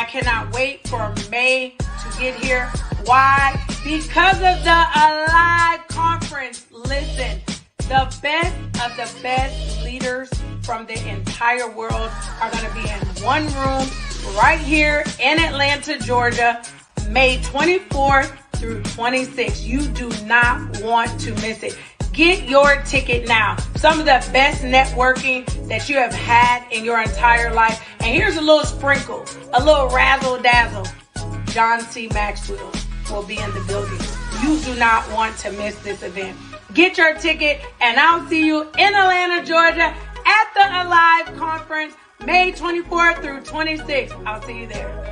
cannot wait for May to get here. Why? Because of the Alive Conference. Listen, the best of the best leaders from the entire world are going to be in one room right here in Atlanta, Georgia, May 24th through 26th. You do not want to miss it. Get your ticket now. Some of the best networking that you have had in your entire life. And here's a little sprinkle, a little razzle dazzle. John C. Maxwell will be in the building. You do not want to miss this event. Get your ticket, and I'll see you in Atlanta, Georgia at the Alive Conference, May 24th through 26th. I'll see you there.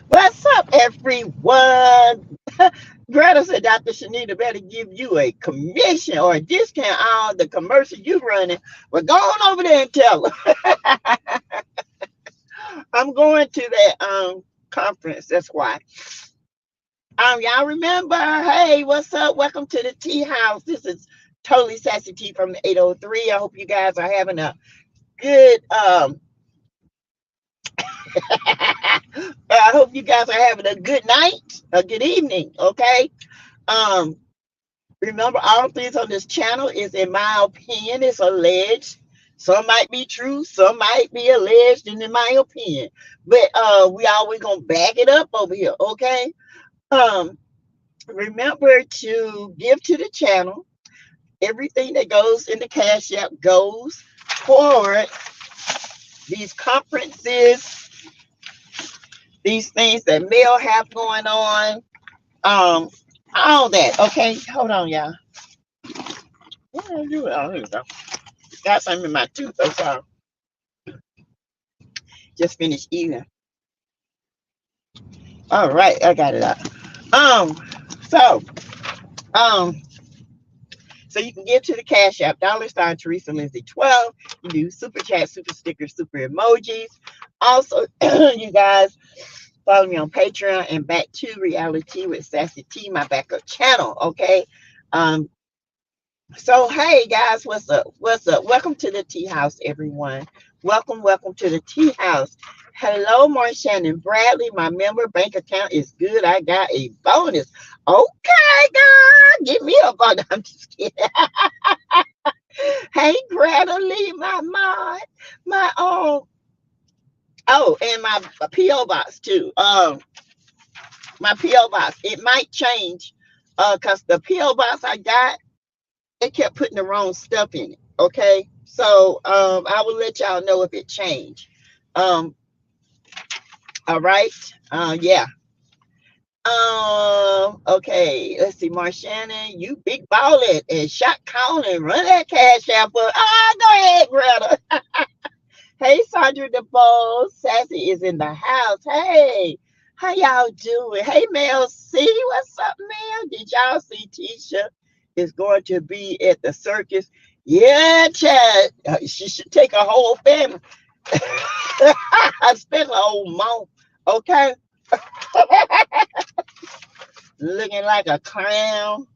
What's up, everyone? Greta said Dr. Shanita better give you a commission or a discount on the commercial you running. Well, go on over there and tell her. I'm going to that conference. That's why. Y'all remember? Hey, what's up? Welcome to the Tea House. This is Totally Sassy Tea from the 803. I hope you guys are having a good I hope you guys are having a good night, a good evening, okay? Remember, all things on this channel is, in my opinion, is alleged. Some might be true, some might be alleged, and in my opinion. But we always gonna back it up over here, okay? Remember to give to the channel. Everything that goes in the Cash App goes forward. These conferences, these things that Mel have going on, all that. Okay, hold on, y'all. What did I do? Oh, here we go. Got something in my tooth. I'm sorry. Just finished eating. All right, I got it out. So you can give to the Cash App, $ Teresa Lindsay 12. You do super chat, super stickers, super emojis. Also, you guys follow me on Patreon and Back to Reality with Sassy T, my backup channel. Okay. So hey guys, what's up? What's up? Welcome to the Tea House, everyone. Welcome to the Tea House. Hello, Marshannon Bradley. My member bank account is good. I got a bonus. Okay, God, give me a bonus. I'm just kidding. Hey, Greta, leave my own. Oh, and my P.O. box too. My P.O. box. It might change. Because the P.O. box I got, it kept putting the wrong stuff in it. Okay. So I will let y'all know if it changed. All right. Yeah. Okay. Let's see. Marshannon, you big ballin' and shot calling. Run that Cash App up. Go ahead, Greta. Hey, Sandra DeBose. Sassy is in the house. Hey, how y'all doing? Hey, Mel C. What's up, Mel? Did y'all see Tisha is going to be at the circus? Yeah, Chad. She should take a whole family. Especially an old mom. Okay. Looking like a clown.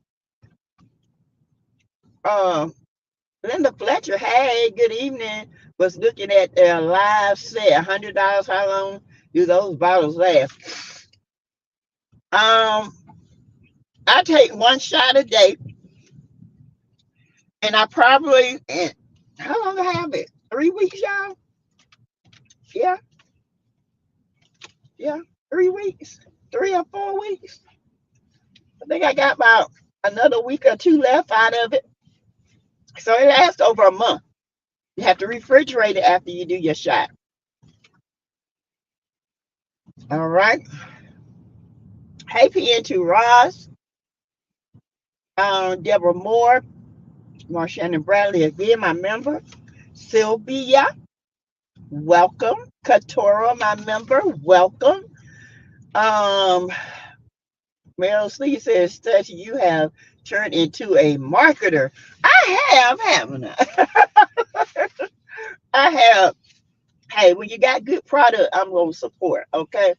Linda Fletcher, hey, good evening. Was looking at their live set. $100. How long do those bottles last? I take one shot a day, and I probably, how long I have it? 3 weeks, y'all? Yeah, 3 weeks, 3 or 4 weeks. I think I got about another week or two left out of it. So it lasts over a month. You have to refrigerate it after you do your shot. All right. Hey, PN2 Ross. Deborah Moore, Marshannon Bradley again, my member. Sylvia, welcome. Katora, my member, welcome. Um, Meryl Slee says, Study, you have turned into a marketer. I have, haven't I? I have. Hey, when you got good product, I'm gonna support. Okay,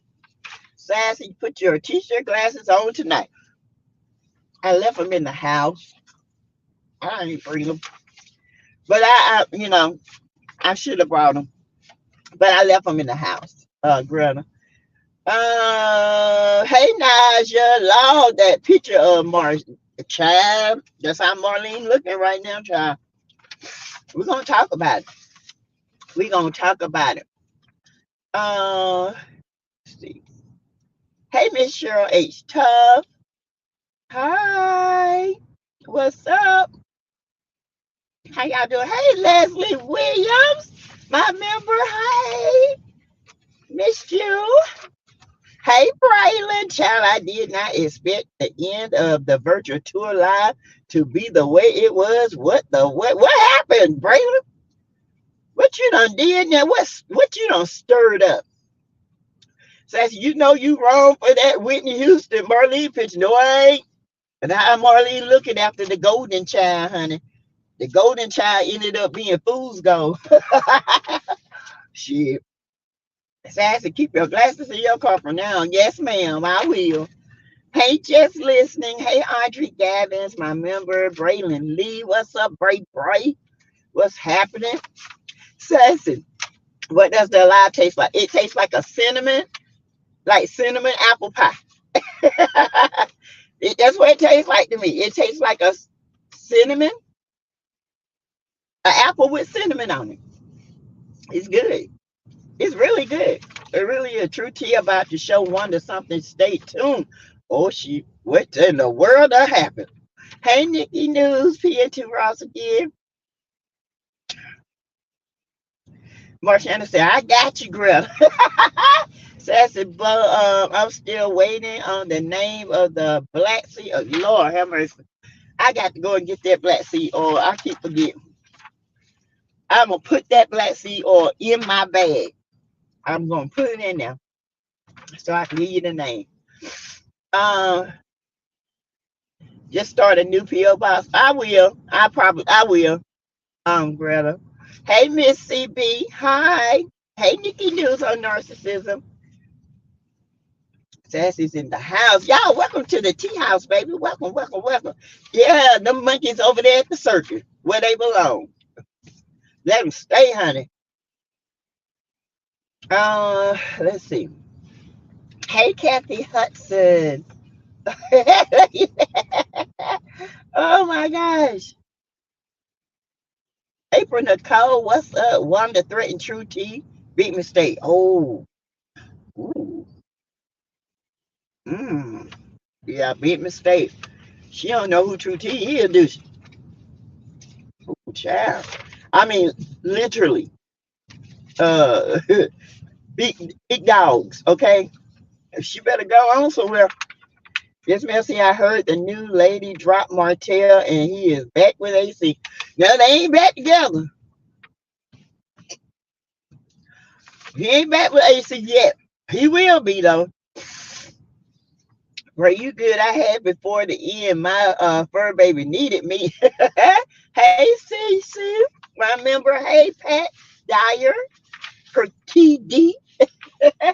Sassy, put your t-shirt glasses on tonight. I left them in the house. I didn't bring them, but I should have brought them, but I left them in the house. Greta. Hey Naja, Lord, that picture of child. That's how Marlene looking right now, child. We're gonna talk about it. We're gonna talk about it. Let's see. Hey Miss Cheryl H. Tuff. Hi. What's up? How y'all doing? Hey Leslie Williams, my member. Hey, missed you. Hey, Braylon, child, I did not expect the end of the virtual tour live to be the way it was. What happened, Braylon? What you done did now? What you done stirred up? Says you know you wrong for that Whitney Houston Marlene picture. No, I ain't. And how Marlene looking after the golden child, honey. The golden child ended up being fool's gold. Shit. Sassy, keep your glasses in your car for now. Yes, ma'am, I will. Hey, just listening. Hey, Audrey Gavins, my member. Braylon Lee, what's up, Bray? What's happening? Sassy, what does the live taste like? It tastes like like cinnamon apple pie. That's what it tastes like to me. It tastes like cinnamon, an apple with cinnamon on it. It's good. It's really good. It really a true tea about to show wonder something. Stay tuned. Oh, what in the world that happened? Hey, Nikki News, PN2 Ross again. Marshana said, I got you, Greta. Sassy, but I'm still waiting on the name of the Black Sea. Oh, Lord have mercy. I got to go and get that Black Sea oil. I keep forgetting. I'm going to put that Black Sea oil in my bag. I'm going to put it in there so I can give you the name. Just start a new P.O. box. I will. I will. Greta. Hey, Miss CB. Hi. Hey, Nikki News on narcissism. Sassy's in the house. Y'all, welcome to the tea house, baby. Welcome, welcome, welcome. Yeah, them monkeys over there at the circus where they belong. Let them stay, honey. Let's see. Hey, Kathy Hudson. Oh my gosh. April Nicole, what's up? Wanda threatened True T. Big mistake. Oh. Ooh. Yeah, big mistake. She don't know who True T is, do she? Oh, child. I mean, literally. Big dogs, okay? She better go on somewhere. Yes, Messy, I heard the new lady drop Martel and he is back with AC. No, they ain't back together. He ain't back with AC yet. He will be, though. Ray, you good? I had before the end. My fur baby needed me. Hey, Cece, my member. Hey, Pat Dyer, per TD.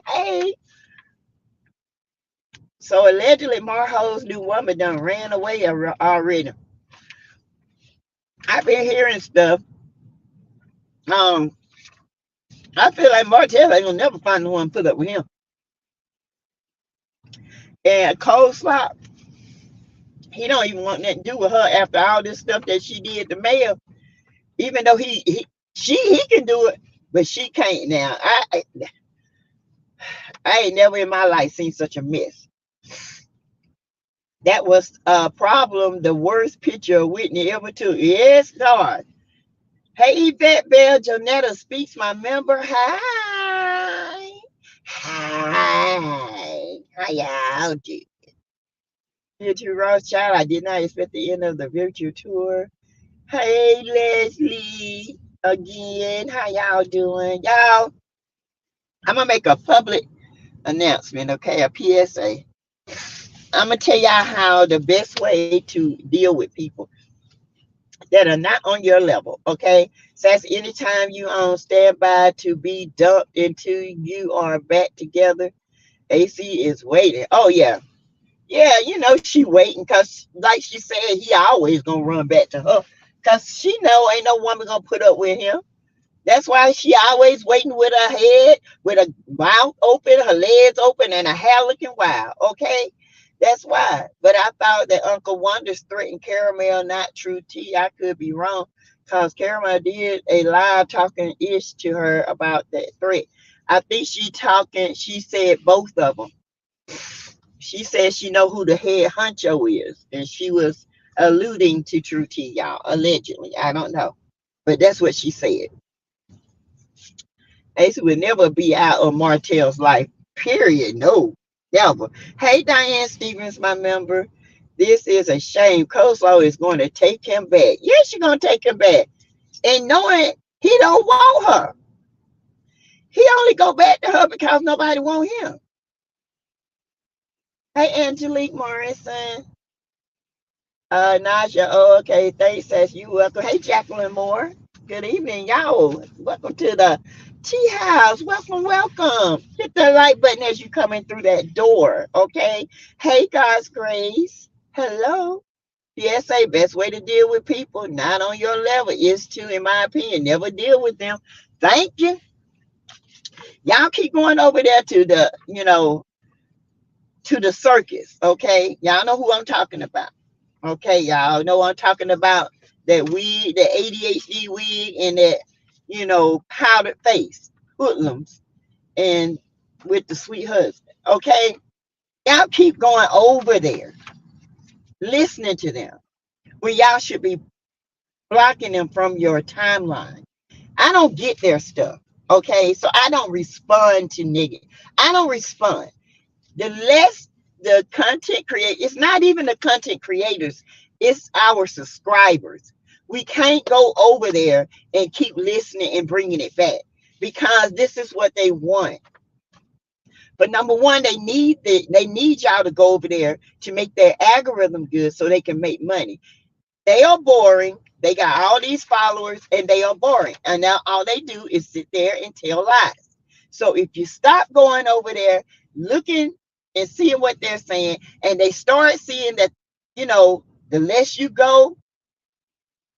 Hey. So allegedly, Marho's new woman done ran away already. I've been hearing stuff. I feel like Martel ain't gonna never find the one put up with him. And Coleslaw, he don't even want nothing to do with her after all this stuff that she did to Mayor. Even though he can do it, but she can't now. I ain't never in my life seen such a mess. That was a problem, the worst picture of Whitney ever took. Yes, God. Hey, Yvette Bell, Jonetta Speaks, my member. Hi. Hi. How y'all do? Here to Rothschild. I did not expect the end of the virtual tour. Hey, Leslie, again. How y'all doing? Y'all, I'm going to make a public announcement, okay? A PSA. I'm going to tell y'all how the best way to deal with people that are not on your level, okay? So that's anytime you on standby to be dumped into you are back together. AC is waiting. Oh, yeah. Yeah, she waiting because, like she said, he always gonna run back to her because she know ain't no woman gonna put up with him. That's why she always waiting with her head, with her mouth open, her legs open, and her hair looking wild. Okay, that's why. But I thought that Uncle Wonders threatened Caramel, not True T. I could be wrong, cause Caramel did a live talking ish to her about that threat. I think she said both of them. She said she know who the head honcho is, and she was alluding to True T, y'all, allegedly. I don't know, but that's what she said. Ace would never be out of Martel's life, period. No, never. Hey, Diane Stevens, my member. This is a shame. Coleslaw is going to take him back. Yes, she's going to take him back. And knowing he don't want her. He only go back to her because nobody want him. Hey, Angelique Morrison. Naja, oh, okay. Thanks, says you welcome. Hey, Jacqueline Moore. Good evening, y'all. Welcome to the Tea House. Welcome, welcome. Hit the like button as you coming through that door, okay? Hey, God's Grace. Hello. PSA, best way to deal with people not on your level is to, in my opinion, never deal with them. Thank you. Y'all keep going over there to the, to the circus, okay? Y'all know who I'm talking about. Okay, y'all know what I'm talking about. That wig, the ADHD wig, and that, powdered face, hoodlums, and with the sweet husband. Okay, y'all keep going over there, listening to them, when y'all should be blocking them from your timeline. I don't get their stuff. Okay, so I don't respond to negative. I don't respond. The less the content create, it's not even the content creators, it's our subscribers. We can't go over there and keep listening and bringing it back because this is what they want. But number one, they need y'all to go over there to make their algorithm good so they can make money. They are boring. They got all these followers and they are boring. And now all they do is sit there and tell lies. So if you stop going over there, looking and seeing what they're saying, and they start seeing that, the less you go,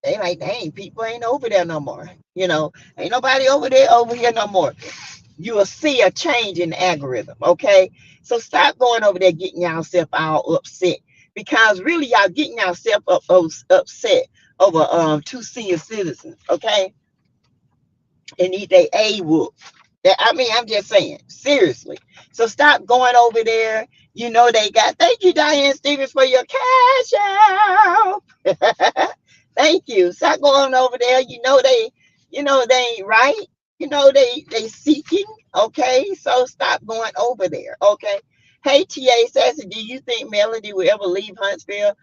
they like, dang, people ain't over there no more. Ain't nobody over here no more. You will see a change in the algorithm, okay? So stop going over there getting yourself all upset because really y'all getting yourself upset over two senior citizens, okay? And need they A whoop. I mean, I'm just saying, seriously. So stop going over there. They got, thank you, Diane Stevens, for your cash out. Thank you. Stop going over there. They ain't right. They seeking. Okay. So stop going over there. Okay. Hey, TA Sassy, do you think Melody will ever leave Huntsville?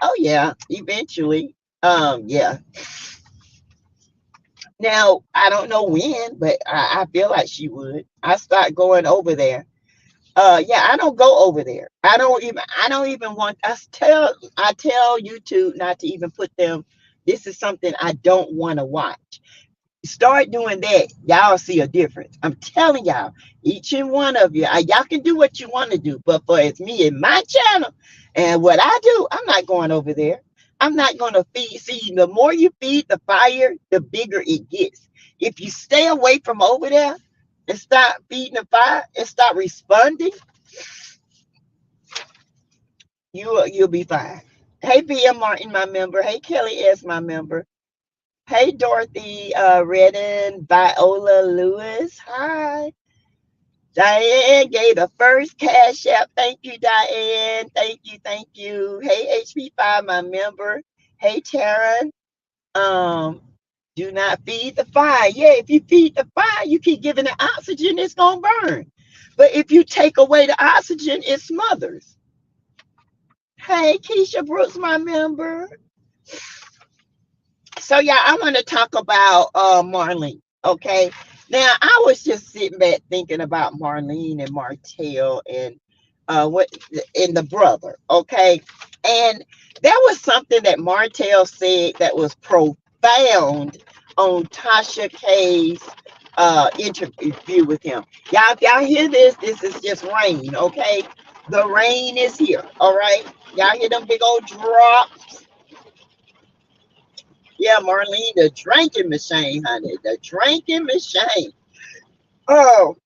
Oh yeah, eventually. Yeah. Now, I don't know when, but I feel like she would. I start going over there. Yeah, I don't go over there. I don't even want, I tell YouTube not to even put them. This is something I don't want to watch. Start doing that, y'all see a difference. I'm telling y'all, each and one of you, y'all can do what you want to do, but for it's me and my channel and what I do, I'm not going over there. I'm not going to feed. See, the more you feed the fire, the bigger it gets. If you stay away from over there and stop feeding the fire and stop responding, you'll be fine. Hey, BM Martin, my member. Hey, Kelly S, my member. Hey, Dorothy Redden, Viola Lewis. Hi. Diane gave the first cash app. Thank you, Diane. Thank you, thank you. Hey, HP5, my member. Hey, Taryn. Do not feed the fire. Yeah, if you feed the fire, you keep giving it oxygen, it's going to burn. But if you take away the oxygen, it smothers. Hey, Keisha Brooks, my member. So yeah, I want to talk about Marlene. Okay. Now I was just sitting back thinking about Marlene and Martel and what and the brother. Okay. And there was something that Martel said that was profound on Tasha K's interview with him. Y'all, if y'all hear this, this is just rain, okay? The rain is here, all right? Y'all hear them big old drops? Yeah, Marlene, the drinking machine, honey. The drinking machine. Oh,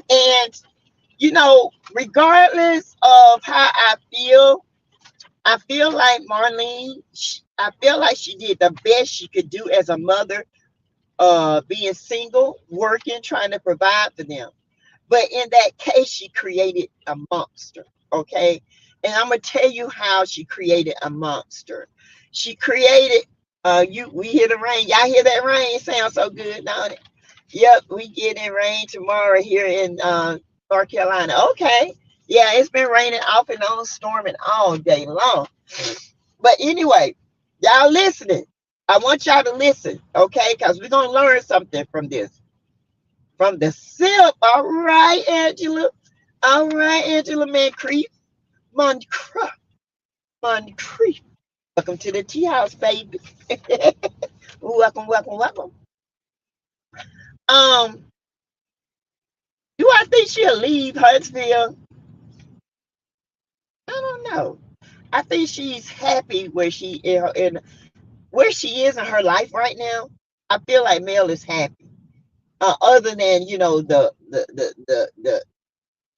and regardless of how I feel like Marlene, I feel like she did the best she could do as a mother, being single, working, trying to provide for them. But in that case, she created a monster. Okay. And I'm gonna tell you how she created a monster. She created we hear the rain. Y'all hear that rain? It sounds so good, don't it? Yep, we getting rain tomorrow here in North Carolina. Okay. Yeah, it's been raining off and on, storming all day long. But anyway, y'all listening. I want y'all to listen, okay? Because we're gonna learn something from this. From the sip. All right, Angela. All right, Angela Moncrief. Moncrief. Moncrief. Welcome to the tea house, baby. Welcome, welcome, welcome. Um, do I think she'll leave Huntsville? I don't know. I think she's happy where she where she is in her life right now. I feel like Mel is happy. Other than the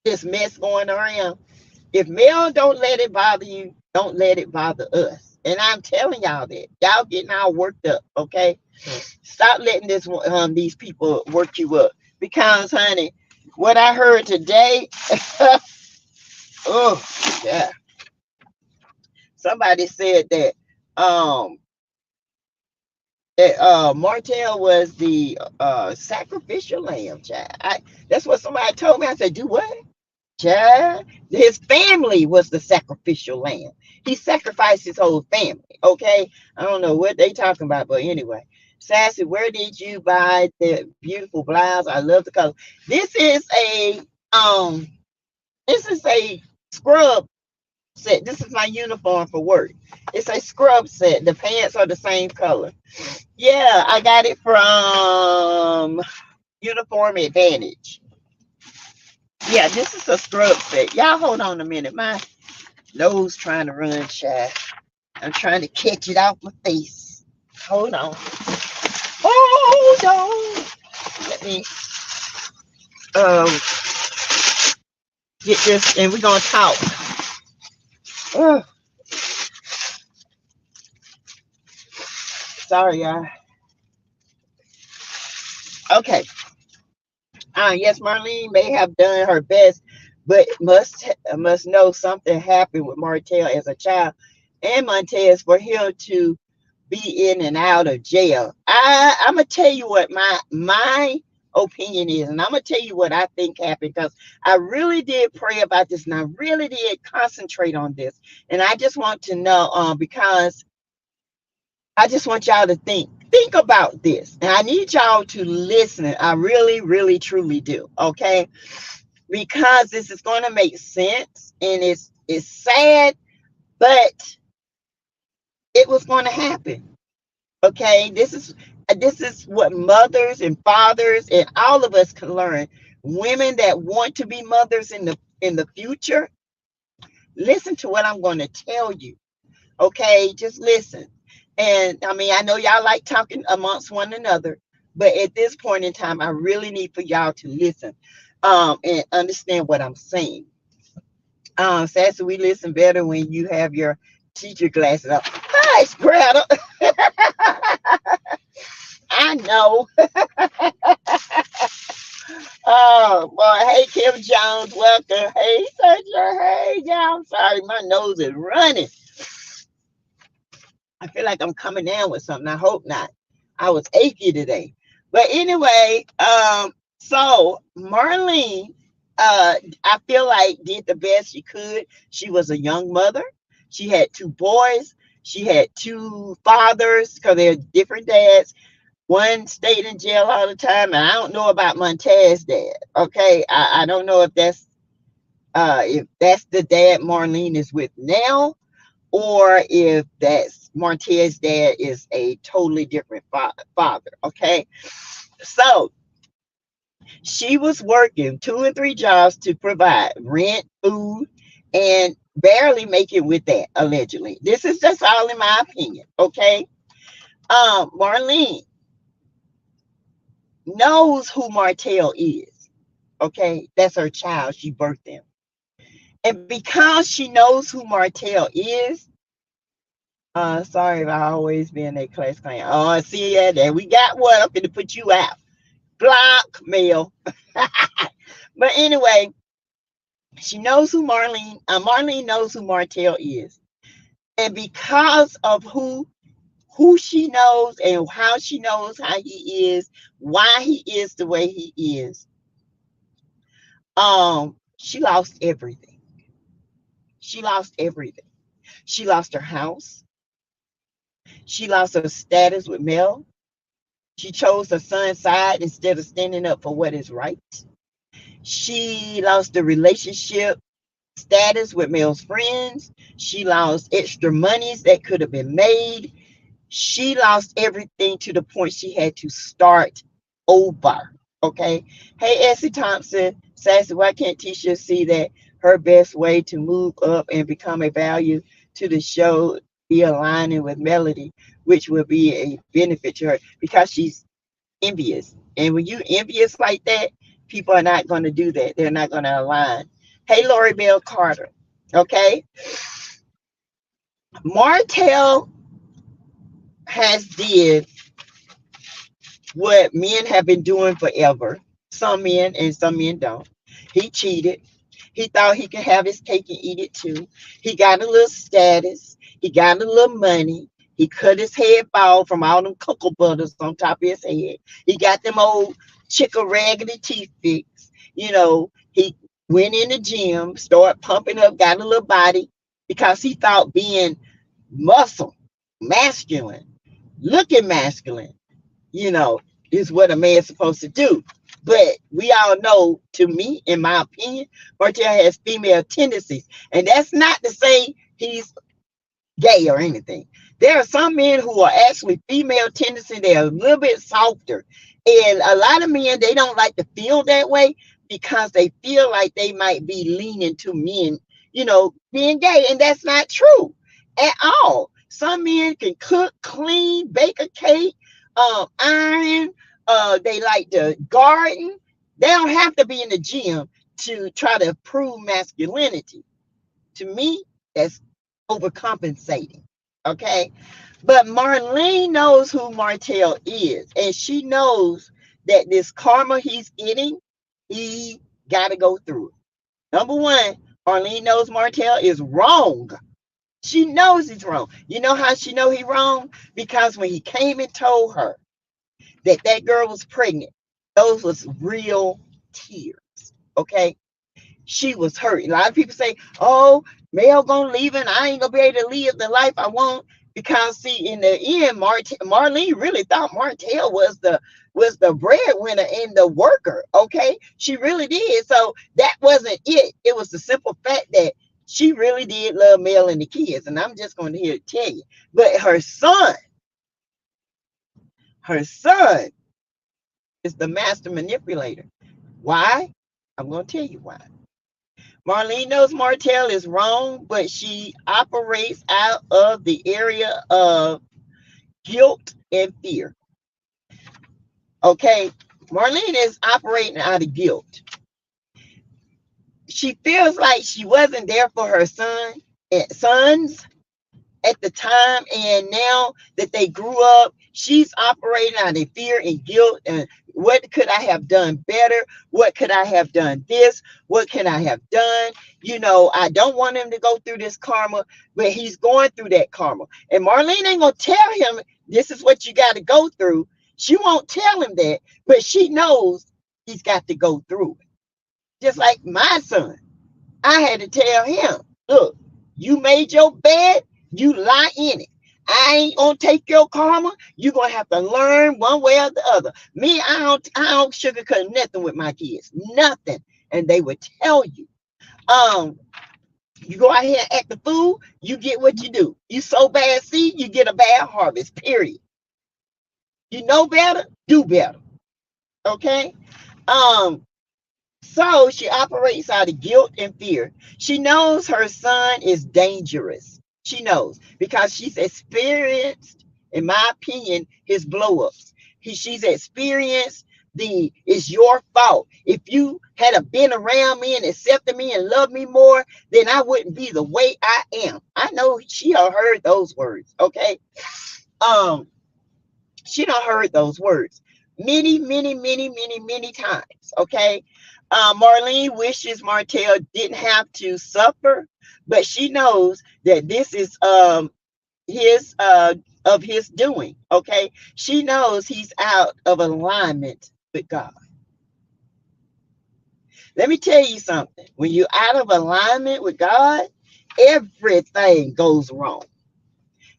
this mess going around. If Mel don't let it bother you, don't let it bother us. And I'm telling y'all that. Y'all getting all worked up, okay? Stop letting these people work you up. Because, honey, what I heard today, oh, yeah. Somebody said that Martel was the sacrificial lamb, child. That's what somebody told me. I said, do what? Child, his family was the sacrificial lamb. He sacrificed his whole family. Okay, I don't know what they talking about, but anyway, Sassy, where did you buy the beautiful blouse? I love the color. This is a um, this is a scrub set. This is my uniform for work. It's a scrub set. The pants are the same color. Yeah, I got it from Uniform Advantage. Yeah, this is a scrub set. Y'all hold on a minute. My nose trying to run shy. I'm trying to catch it off my face. Hold on. Hold on. Let me um get this and we're gonna talk. Sorry, y'all. Okay. Yes, Marlene may have done her best, but must know something happened with Martel as a child and Montez for him to be in and out of jail. I'm gonna tell you what my opinion is, and I'm gonna tell you what I think happened because I really did pray about this and I really did concentrate on this, and I just want to know because I just want y'all to think about this, and I need y'all to listen. I really, really, truly do. Okay, because this is going to make sense, and it's sad, but it was going to happen. Okay, this is what mothers and fathers and all of us can learn. Women that want to be mothers in the future, listen to what I'm going to tell you. Okay, just listen. And I mean, I know y'all like talking amongst one another, but at this point in time, I really need for y'all to listen and understand what I'm saying. Sassy, we listen better when you have your teacher glasses up. Hi, Greta. I know. Oh, boy. Hey, Kim Jones, welcome. Hey, Sergio. Hey, yeah, I'm sorry. My nose is running. I feel like I'm coming down with something. I hope not. I was achy today. But anyway, so Marlene I feel like did the best she could. She was a young mother. She had two boys. She had two fathers because they're different dads. One stayed in jail all the time, and I don't know about Montel's dad. Okay, I don't know if that's the dad Marlene is with now, or if that's Martel's dad is a totally different father. Okay, so she was working 2 and 3 jobs to provide rent, food, and barely make it with that, allegedly. This is just all in my opinion, okay? Marlene knows who Martel is, okay? That's her child. She birthed him. And because she knows who Martel is, sorry if I always be in that class clan. Oh, I see ya there. We got one. I'm gonna put you out. Block mail. But anyway, she knows who Marlene knows who Martel is. And because of who she knows and how she knows how he is, why he is the way he is, she lost everything. She lost everything. She lost her house. She lost her status with Mel. She chose her son's side instead of standing up for what is right. She lost the relationship status with Mel's friends. She lost extra monies that could have been made. She lost everything to the point she had to start over. Okay. Hey, Essie Thompson, Sassy, why can't Tisha see that her best way to move up and become a value to the show be aligning with Melody, which will be a benefit to her because she's envious. And when you envious like that, people are not going to do that. They're not going to align. Hey, Lori Bell Carter. Okay. Martel has did what men have been doing forever. Some men and some men don't. He cheated. He thought he could have his cake and eat it too. He got a little status. He got a little money. He cut his head bald from all them cocoa butters on top of his head. He got them old chicken raggedy teeth fixed. He went in the gym, started pumping up, got a little body because he thought being muscle, masculine, looking masculine, is what a man's supposed to do. But we all know, to me, in my opinion, Martel has female tendencies. And that's not to say he's gay or anything. There are some men who are actually female tendencies. They're a little bit softer. And a lot of men, they don't like to feel that way because they feel like they might be leaning to men, being gay. And that's not true at all. Some men can cook, clean, bake a cake, iron. They like to garden. They don't have to be in the gym to try to prove masculinity. To me, that's overcompensating. Okay. But Marlene knows who Martel is, and she knows that this karma he's getting, he got to go through it. Number one, Marlene knows Martel is wrong. She knows he's wrong. You know how she know he's wrong? Because when he came and told her that girl was pregnant, those was real tears. Okay. She was hurt. A lot of people say, oh, Mel gonna leave and I ain't gonna be able to live the life I want. Because see, in the end, Marlene really thought Martel was the breadwinner and the worker. Okay. She really did. So that wasn't it. It was the simple fact that she really did love Mel and the kids. And I'm just going to here to tell you. But her son is the master manipulator. Why? I'm going to tell you why. Marlene knows Martel is wrong, but she operates out of the area of guilt and fear. Okay, Marlene is operating out of guilt. She feels like she wasn't there for her sons at the time, and now that they grew up, she's operating out of fear and guilt. And what could I have done better? What could I have done this? What can I have done? I don't want him to go through this karma, but he's going through that karma. And Marlene ain't gonna tell him this is what you got to go through. She won't tell him that, but she knows he's got to go through it. Just like my son, I had to tell him, look, you made your bed, you lie in it. I ain't gonna take your karma. You're gonna have to learn one way or the other. Me, I don't sugarcoat nothing with my kids. Nothing. And they would tell you. Um, you go out here and act the fool, you get what you do. You sow bad seed, you get a bad harvest. Period. You know better, do better. Okay? Um, So she operates out of guilt and fear. She knows her son is dangerous. She knows because she's experienced, in my opinion, his blow ups. She's experienced the it's your fault. If you had been around me and accepted me and loved me more, then I wouldn't be the way I am. I know she done heard those words. Okay. Um, she done heard those words many times. Okay. Marlene wishes Martel didn't have to suffer, but she knows that this is his of his doing. Okay. She knows he's out of alignment with God. Let me tell you something. When you're out of alignment with God, everything goes wrong.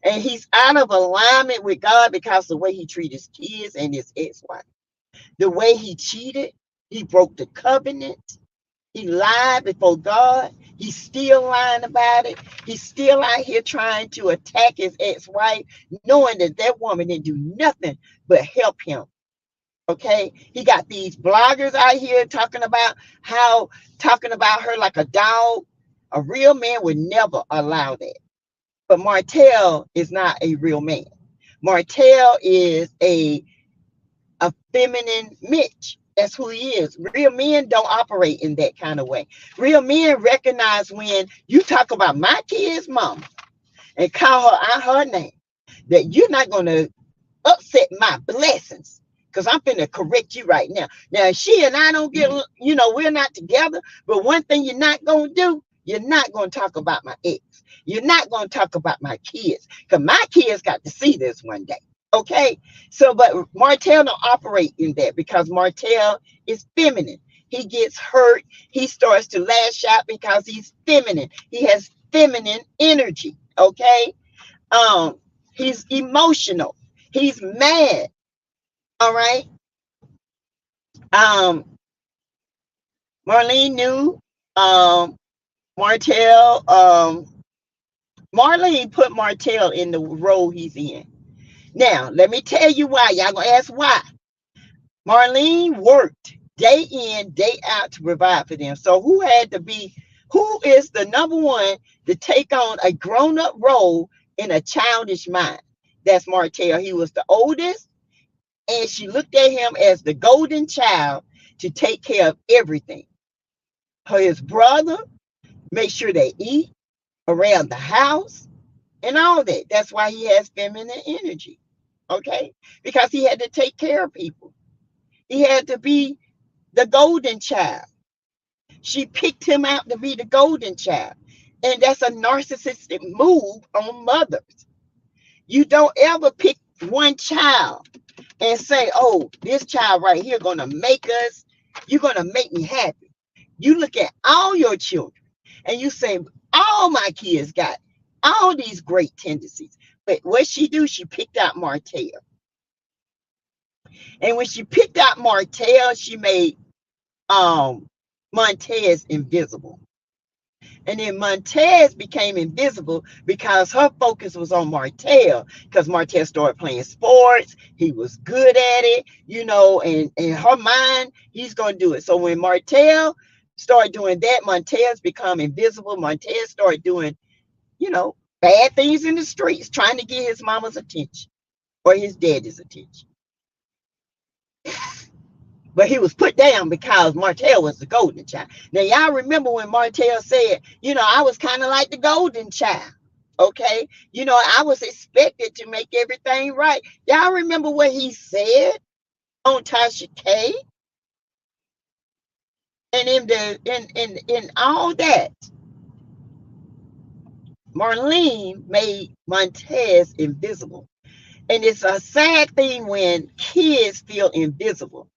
And he's out of alignment with God because of the way he treated his kids and his ex-wife. The way he cheated, he broke the covenant. He lied before God. He's still lying about it. He's still out here trying to attack his ex-wife, knowing that that woman didn't do nothing but help him. Okay? He got these bloggers out here talking about her like a dog. A real man would never allow that. But Martel is not a real man. Martel is a feminine Mitch. That's who he is. Real men don't operate in that kind of way. Real men recognize when you talk about my kid's mom and call her out her name, that you're not going to upset my blessings, because I'm finna correct you right now. Now, she and I don't get, we're not together, but one thing you're not going to do, you're not going to talk about my ex. You're not going to talk about my kids, because my kids got to see this one day. Okay, so but Martel don't operate in that because Martel is feminine. He gets hurt. He starts to lash out because he's feminine. He has feminine energy. Okay, he's emotional. He's mad. All right. Marlene knew. Martel. Marlene put Martel in the role he's in. Now, let me tell you why. Y'all gonna ask why. Marlene worked day in, day out to provide for them. So who is the number one to take on a grown-up role in a childish mind? That's Martel. He was the oldest, and she looked at him as the golden child to take care of everything. His brother, make sure they eat around the house and all that. That's why he has feminine energy. Okay, because he had to take care of people. He had to be the golden child. She picked him out to be the golden child. And that's a narcissistic move on mothers. You don't ever pick one child and say, oh, this child right here you're gonna make me happy. You look at all your children and you say, all my kids got all these great tendencies. But what she do, she picked out Martel. And when she picked out Martel, she made Montez invisible. And then Montez became invisible because her focus was on Martel, because Martel started playing sports. He was good at it, and in her mind, he's going to do it. So when Martel started doing that, Montez become invisible. Montez started doing, bad things in the streets, trying to get his mama's attention or his daddy's attention. But he was put down because Martel was the golden child. Now, y'all remember when Martel said, I was kind of like the golden child. Okay. I was expected to make everything right. Y'all remember what he said on Tasha K? And in all that, Marlene made Montez invisible. And it's a sad thing when kids feel invisible.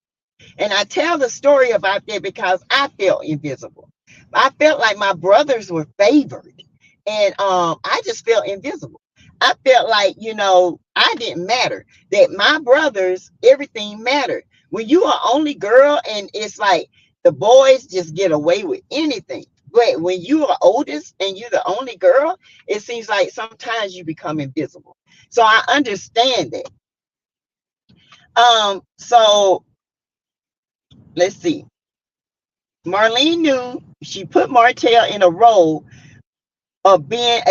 And I tell the story about that because I felt invisible. I felt like my brothers were favored. And I just felt invisible. I felt like, I didn't matter. That my brothers, everything mattered. When you are only girl and it's like the boys just get away with anything. But when you are oldest and you're the only girl, it seems like sometimes you become invisible. So I understand that. So let's see. Marlene knew she put Martel in a role of being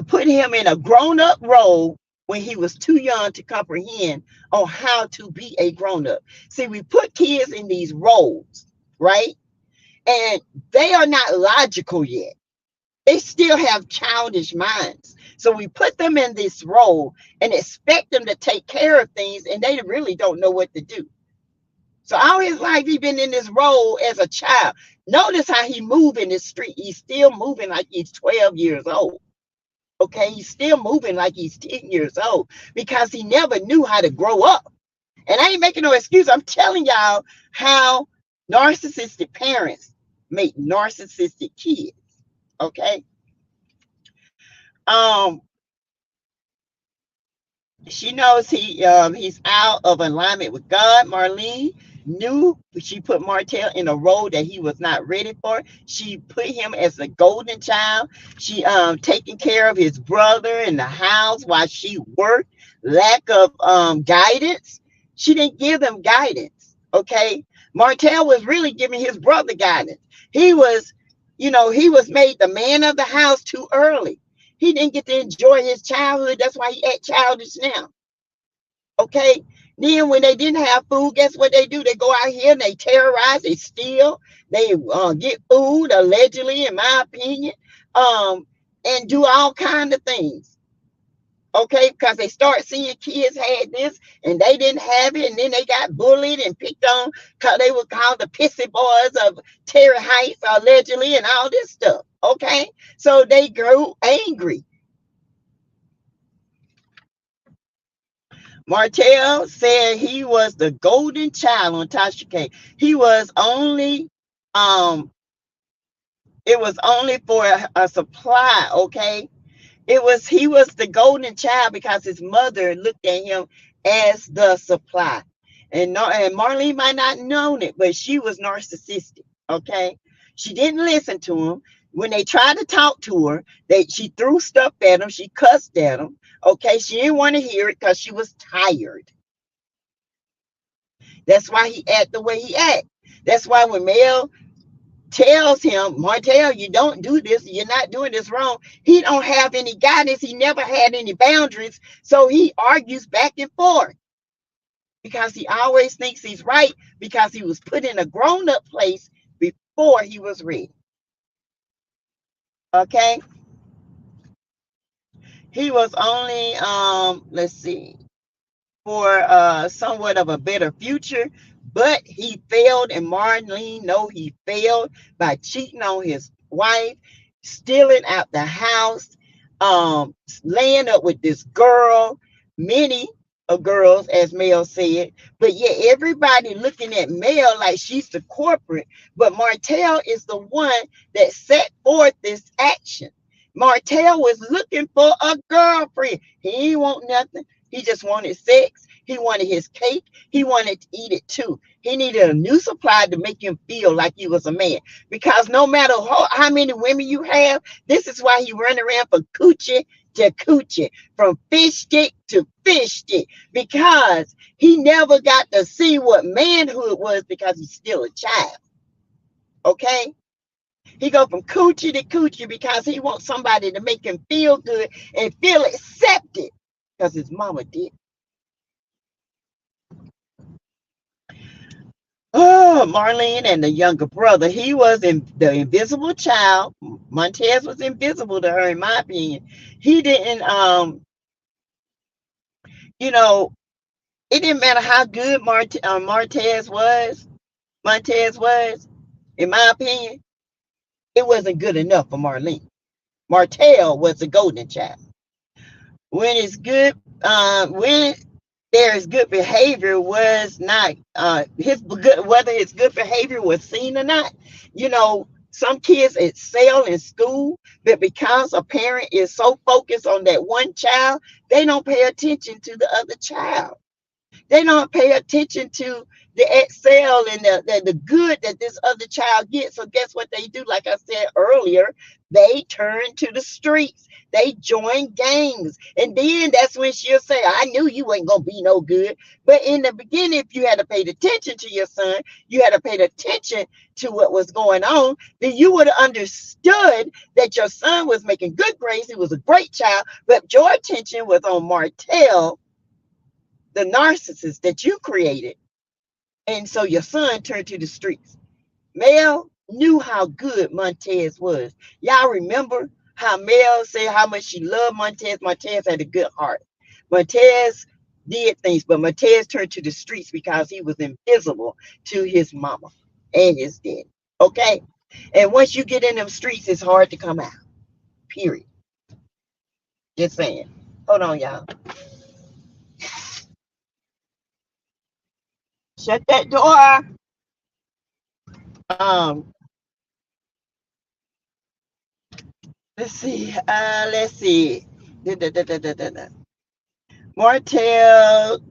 put him in a grown-up role when he was too young to comprehend on how to be a grown-up. See, we put kids in these roles, right? And they are not logical yet. They still have childish minds. So we put them in this role and expect them to take care of things, and they really don't know what to do. So all his life, he's been in this role as a child. Notice how he moved in the street. He's still moving like he's 12 years old. Okay, he's still moving like he's 10 years old because he never knew how to grow up. And I ain't making no excuse. I'm telling y'all how narcissistic parents make narcissistic kids. Okay. She knows he's out of alignment with God. Marlene knew she put Martel in a role that he was not ready for. She put him as the golden child. She taking care of his brother in the house while she worked. Lack of guidance. She didn't give them guidance. Okay. Martel was really giving his brother guidance. He was, he was made the man of the house too early. He didn't get to enjoy his childhood. That's why he act childish now. Okay. Then when they didn't have food, guess what they do? They go out here and they terrorize, they steal, they get food, allegedly, in my opinion, and do all kinds of things. Okay, because they start seeing kids had this and they didn't have it, and then they got bullied and picked on because they were called the pissy boys of Terry Heights, allegedly, and all this stuff. Okay, so they grew angry. Martel said he was the golden child on Tasha K. He was only, it was only for a supply, okay? He was the golden child because his mother looked at him as the supply. And Marlene might not have known it, but she was narcissistic, okay? She didn't listen to him. When they tried to talk to her, she threw stuff at him. She cussed at him, okay? She didn't want to hear it because she was tired. That's why he act the way he act. That's why when Mel tells him, Martel, you don't do this, you're not doing this wrong, he don't have any guidance. He never had any boundaries, so he argues back and forth because he always thinks he's right because he was put in a grown-up place before he was ready. Okay, he was only let's see, for somewhat of a better future, but he failed, and Marlene know he failed by cheating on his wife, stealing out the house, laying up with this girl, many of girls, as Mel said, but yet everybody looking at Mel like she's the corporate, but Martel is the one that set forth this action. Martel was looking for a girlfriend. He didn't want nothing. He just wanted sex. He wanted his cake. He wanted to eat it too. He needed a new supply to make him feel like he was a man. Because no matter how many women you have, this is why he run around from coochie to coochie, from fish stick to fish stick, because he never got to see what manhood was because he's still a child. Okay? He go from coochie to coochie because he wants somebody to make him feel good and feel accepted because his mama did. Oh, Marlene and the younger brother, he was the invisible child. Montez was invisible to her, in my opinion. He didn't, it didn't matter how good Montez was, in my opinion, it wasn't good enough for Marlene. Martel was the golden child. When it's good, There's good behavior was not his good, whether his good behavior was seen or not. You know, some kids excel in school, but because a parent is so focused on that one child, they don't pay attention to the other child. They don't pay attention to the excel and the good that this other child gets. So guess what they do? Like I said earlier, they turn to the streets. They join gangs. And then that's when she'll say, I knew you ain't gonna be no good. But in the beginning, if you had to pay attention to your son, you had to pay attention to what was going on, then you would have understood that your son was making good grades. He was a great child, but your attention was on Martel, the narcissist that you created. And so your son turned to the streets. Mel knew how good Montez was. Y'all remember how Mel said how much she loved Montez? Montez had a good heart. Montez did things, but Montez turned to the streets because he was invisible to his mama and his dad. Okay? And once you get in them streets, it's hard to come out. Period. Just saying. Hold on, y'all. Shut that door. Um, let's see. Let's see. Da, da, da, da, da, da, da. Martel,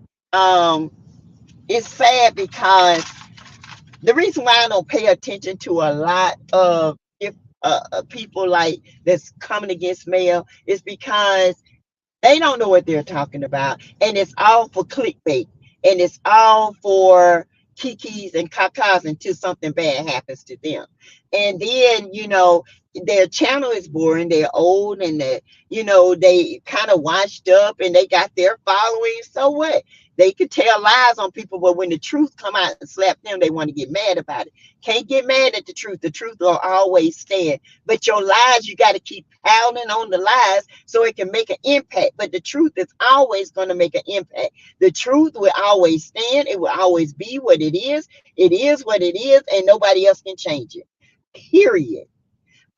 it's sad because the reason why I don't pay attention to a lot of if people like that's coming against male is because they don't know what they're talking about, and it's all for clickbait, and it's all for kikis and kakas until something bad happens to them. And then, you know, their channel is boring, they're old, and they, you know, they kind of washed up and they got their following. So what? They could tell lies on people, but when the truth come out and slap them, they want to get mad about it. Can't get mad at the truth. The truth will always stand. But your lies, you got to keep pounding on the lies so it can make an impact. But the truth is always going to make an impact. The truth will always stand. It will always be what it is. It is what it is, and nobody else can change it. Period.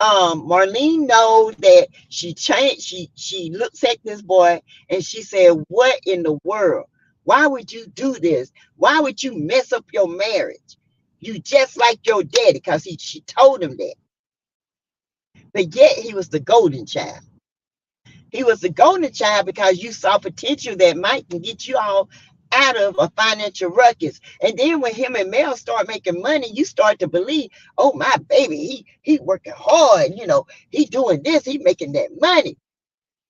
Marlene knows that she changed. She looks at this boy and she said, "What in the world? Why would you do this? Why would you mess up your marriage? You just like your daddy," because she told him that. But yet he was the golden child. He was the golden child because you saw potential that might can get you all out of a financial ruckus. And then when him and Mel start making money, you start to believe, oh my baby, he working hard, you know, he doing this, he making that money.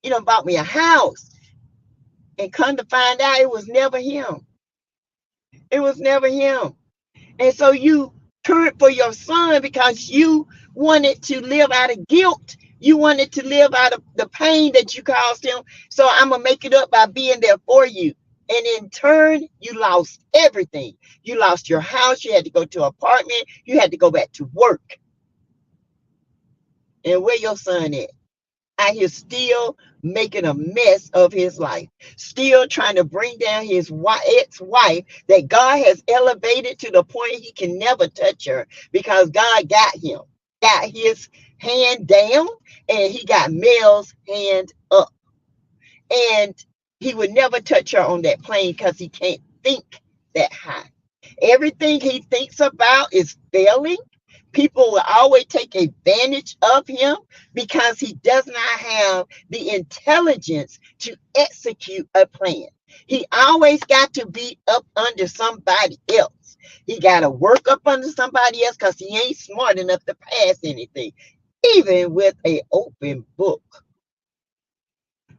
He done bought me a house. And come to find out it was never him. It was never him. And so you turned for your son because you wanted to live out of guilt. You wanted to live out of the pain that you caused him. So I'm going to make it up by being there for you. And in turn, you lost everything. You lost your house. You had to go to an apartment. You had to go back to work. And where your son at? Out here still making a mess of his life. Still trying to bring down his ex-wife that God has elevated to the point he can never touch her because God got him. Got his hand down and he got Mel's hand up. And he would never touch her on that plane because he can't think that high. Everything he thinks about is failing. People will always take advantage of him because he does not have the intelligence to execute a plan. He always got to be up under somebody else. He got to work up under somebody else because he ain't smart enough to pass anything, even with an open book.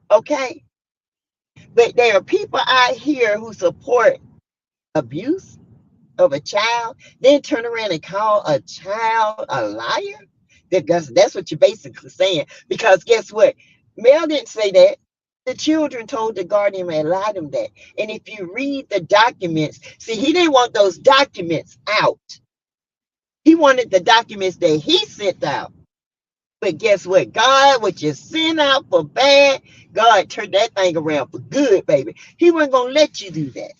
Okay? But there are people out here who support abuse of a child, then turn around and call a child a liar. That's what you're basically saying. Because guess what? Mel didn't say that. The children told the guardian and lied him that. And if you read the documents, see, he didn't want those documents out. He wanted the documents that he sent out. But guess what? God, what you sent out for bad, God turned that thing around for good, baby. He wasn't going to let you do that.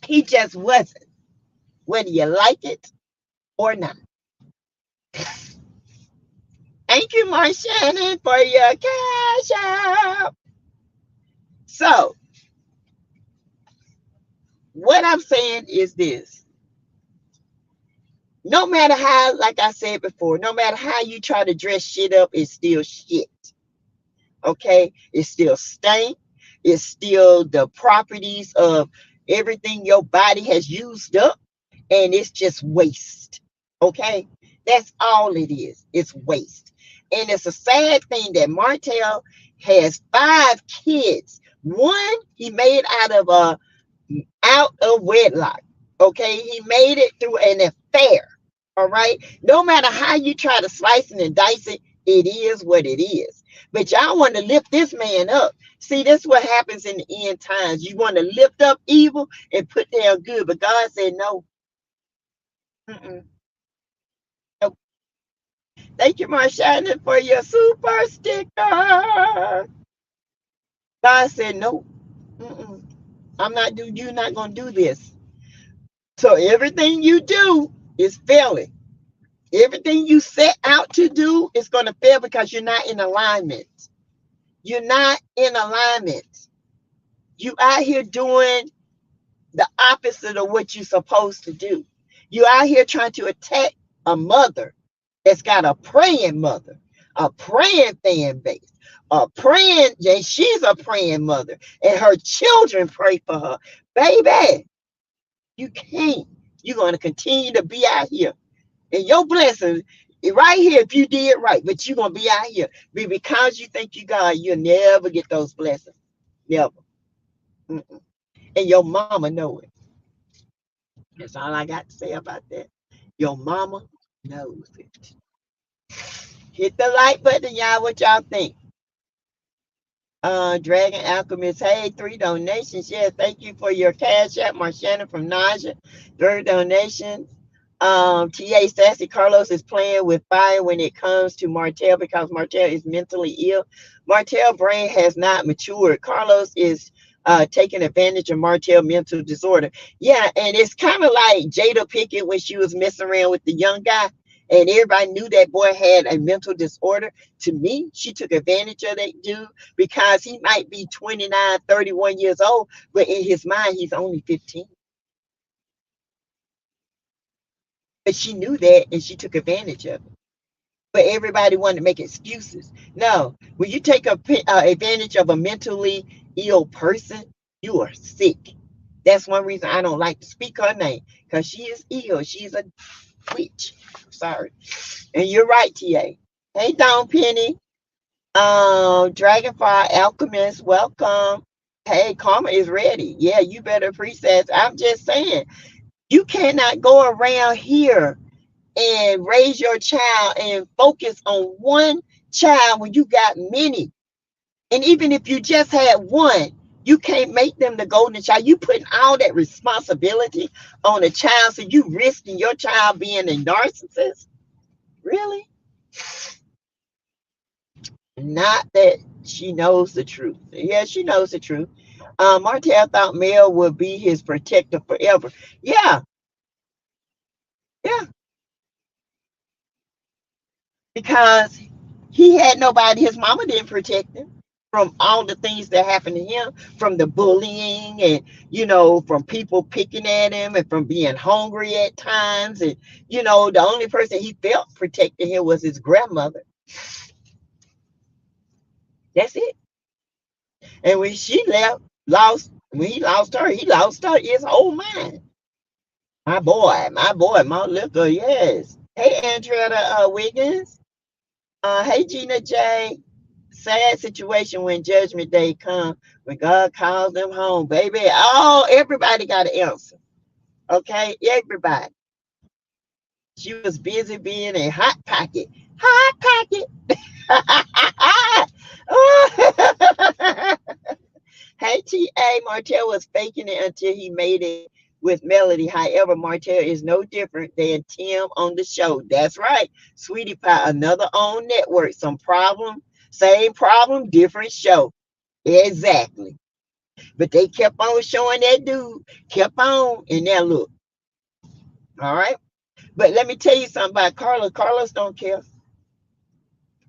He just wasn't, whether you like it or not. Thank you, Marshannon, for your cash out. So, What I'm saying is this. No matter how, like I said before, no matter how you try to dress shit up, it's still shit. Okay? It's still stank. It's still the properties of everything your body has used up, and it's just waste. Okay? That's all it is. It's waste. And it's a sad thing that Martel has 5 kids. One he made out of wedlock. Okay, he made it through an affair. All right. No matter how you try to slice it and dice it, it is what it is. But y'all want to lift this man up. See, that's what happens in the end times. You want to lift up evil and put down good, but God said no. Mm-mm. No. Thank you, Marshana, for your super sticker. God said no. Mm-mm. You're not gonna do this. So everything you do is failing. Everything you set out to do is going to fail because you're not in alignment. You're not in alignment. You out here doing the opposite of what you're supposed to do. You out here trying to attack a mother that's got a praying mother, a praying fan base, a praying, and she's a praying mother, and her children pray for her. Baby, you can't. You're going to continue to be out here. And your blessings right here if you did right, but you're going to be out here. But because you think you God, you'll never get those blessings. Never. Mm-mm. And your mama know it. That's all I got to say about that. Your mama knows it. Hit the like button, y'all. What y'all think? Dragon Alchemist, hey, 3 donations. Yeah, thank you for your cash app, Marshana from Naja. 3 donations. TA Sassy Carlos is playing with fire when it comes to Martel because Martel is mentally ill. Martel brain has not matured. Carlos is taking advantage of Martel mental disorder. Yeah, and it's kind of like Jada Pickett when she was messing around with the young guy and everybody knew that boy had a mental disorder. To me, she took advantage of that dude because he might be 29, 31 years old, but in his mind, he's only 15. But she knew that and she took advantage of it. But everybody wanted to make excuses. No, when you take advantage of a mentally ill person, you are sick. That's one reason I don't like to speak her name because she is ill. She's a witch. Sorry. And you're right, TA. Hey, Dawn Penny. Dragonfly Alchemist, welcome. Hey, karma is ready. Yeah, you better preset. I'm just saying, you cannot go around here and raise your child and focus on one child when you got many. And even if you just had one, you can't make them the golden child. You putting all that responsibility on a child, so you risking your child being a narcissist. Really? Not that she knows the truth. Yeah, she knows the truth. Martel thought Mel would be his protector forever. Yeah, yeah. Because he had nobody, his mama didn't protect him from all the things that happened to him, from the bullying and, from people picking at him and from being hungry at times. And, the only person he felt protecting him was his grandmother. That's it. And when she when he lost her his whole mind. My boy, my liquor, yes. Hey, Andrea Wiggins. Hey, Gina J. Sad situation when judgment day comes, when God calls them home, baby. Oh, everybody got an answer. Okay, everybody. She was busy being a hot pocket. Hot pocket. Hey, T.A. Martel was faking it until he made it with Melody. However, Martel is no different than Tim on the show. That's right. Sweetie Pie, another on network. Same problem, different show. Exactly. But they kept on showing that dude, kept on, and now look. All right. But let me tell you something about Carlos. Carlos don't care.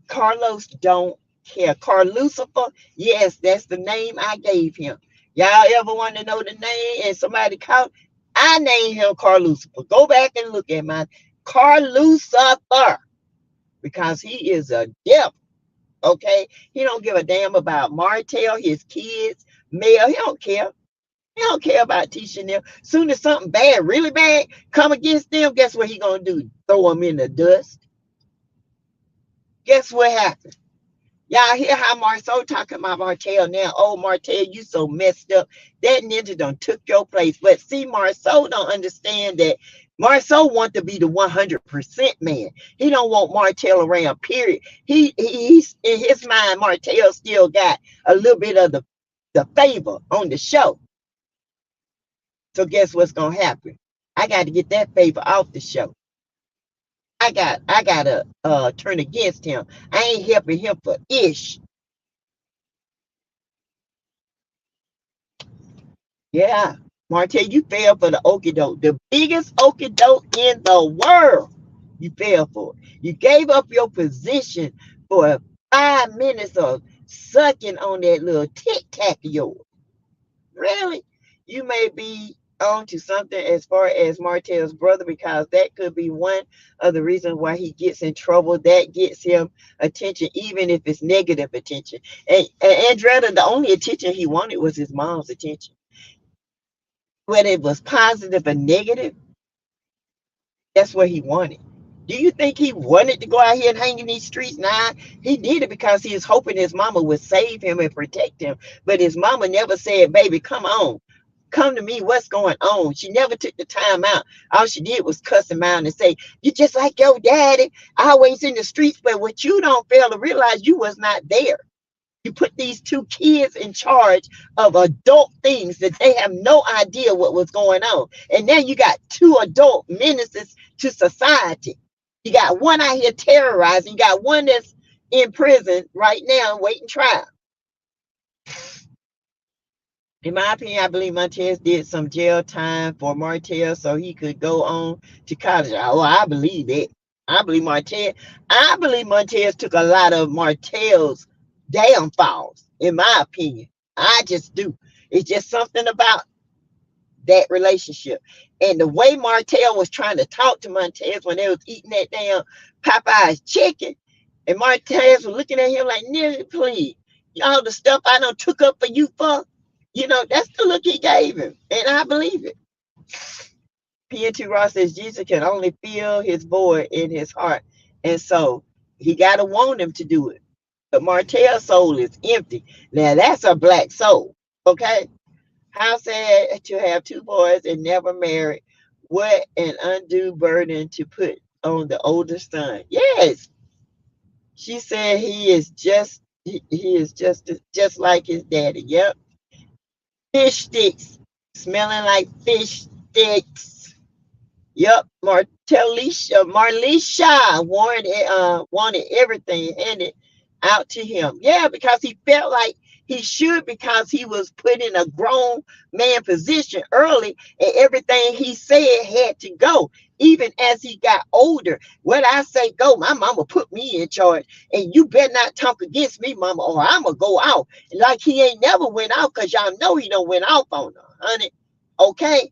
Carlos don't care. Carl Lucifer, yes, that's the name I gave him. Y'all ever want to know the name and somebody called? I named him Carl Lucifer. Go back and look at my Carl Lucifer because he is a devil. Okay, he don't give a damn about Martel, his kids, Mel. He don't care. He don't care about teaching them. Soon as something bad, really bad, come against them, guess what he gonna do? Throw them in the dust. Guess what happened? Y'all hear how Marceau talking about Martel now? Oh, Martel, you so messed up. That ninja done took your place. But see, Marceau don't understand that Marceau want to be the 100% man. He don't want Martel around, period. He's in his mind, Martel still got a little bit of the favor on the show. So guess what's gonna happen? I got to get that favor off the show. I gotta turn against him. I ain't helping him for ish. Yeah. Martel, you fell for the okie doke. The biggest okie doke in the world. You fell for it. You gave up your position for 5 minutes of sucking on that little tic tac of yours. Really? You may be on to something as far as Martel's brother, because that could be one of the reasons why he gets in trouble. That gets him attention, even if it's negative attention. And Andretta, the only attention he wanted was his mom's attention. Whether it was positive or negative, that's what he wanted. Do you think he wanted to go out here and hang in these streets? Nah, he did it because he was hoping his mama would save him and protect him. But his mama never said, baby, come on. Come to me, what's going on? She never took the time out. All she did was cuss him out and say, you just like your daddy, always in the streets. But what you don't fail to realize, you was not there. You put these two kids in charge of adult things that they have no idea what was going on. And now you got two adult menaces to society. You got one out here terrorizing. You got one that's in prison right now waiting trial. In my opinion, I believe Montez did some jail time for Martel so he could go on to college. Oh, I believe it. I believe Montez took a lot of Martel's downfalls, in my opinion. I just do. It's just something about that relationship. And the way Martel was trying to talk to Montez when they was eating that damn Popeye's chicken, and Martez was looking at him like, nigga, please, all the stuff I done took up for you for, that's the look he gave him. And I believe it. PNT Ross says Jesus can only feel his void in his heart. And so he got to want him to do it. But Martel's soul is empty. Now that's a black soul. Okay. How sad to have two boys and never married. What an undue burden to put on the older son. Yes. She said he is just like his daddy. Yep. Fish sticks. Smelling like fish sticks. Yep. Marlisha wanted everything handed out to him. Yeah, because he felt like he should, because he was put in a grown man position early, and everything he said had to go. Even as he got older, what I say go, my mama put me in charge, and you better not talk against me, mama, or I'm gonna go out. Like he ain't never went out, because y'all know he don't went off on her, honey. Okay?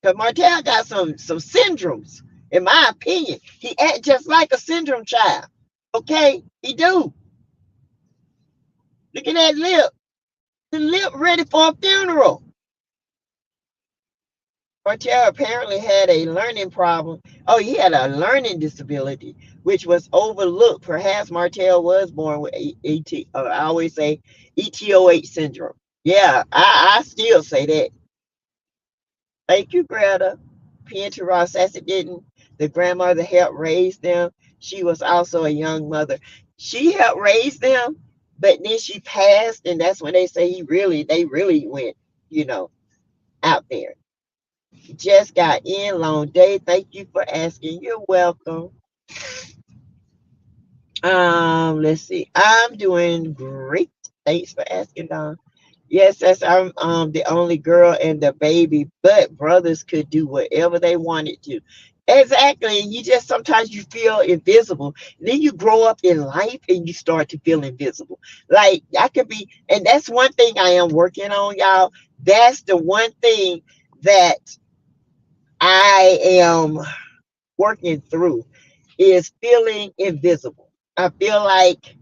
Because Martel got some syndromes, in my opinion. He act just like a syndrome child. Okay? He do. Look at that lip. The lip ready for a funeral. Martel apparently had a learning problem. Oh, he had a learning disability, which was overlooked. Perhaps Martel was born with I always say ETOH syndrome. Yeah, I still say that. Thank you, Greta. Pietro Ross didn't the grandmother help raise them. She was also a young mother. She helped raise them, but then she passed, and that's when they say they really went, out there. Just got in, long day. Thank you for asking. You're welcome. Let's see. I'm doing great. Thanks for asking, Don. Yes, that's I'm the only girl and the baby, but brothers could do whatever they wanted to. Exactly. You just sometimes you feel invisible. Then you grow up in life and you start to feel invisible. Like I could be, and that's one thing I am working on, y'all. That's the one thing that I am working through is feeling invisible. I feel like,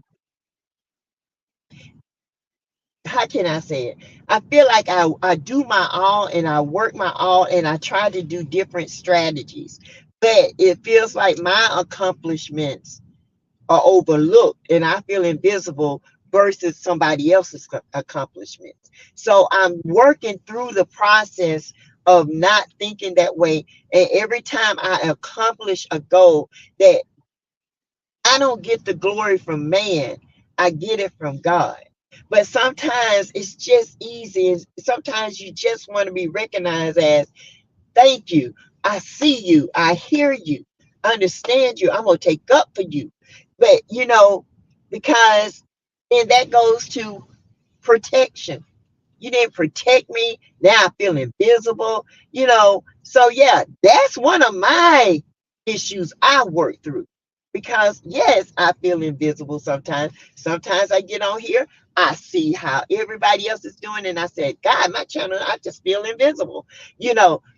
how can I say it? I feel like I do my all and I work my all and I try to do different strategies, but it feels like my accomplishments are overlooked and I feel invisible versus somebody else's accomplishments. So I'm working through the process of not thinking that way. And every time I accomplish a goal, that I don't get the glory from man, I get it from God. But sometimes it's just easy. Sometimes you just want to be recognized as, thank you. I see you. I hear you. Understand you. I'm going to take up for you. But, because, and that goes to protection. You didn't protect me. Now I feel invisible. So yeah, that's one of my issues I work through. Because yes, I feel invisible sometimes. Sometimes I get on here, I see how everybody else is doing, and I said, God, my channel, I just feel invisible.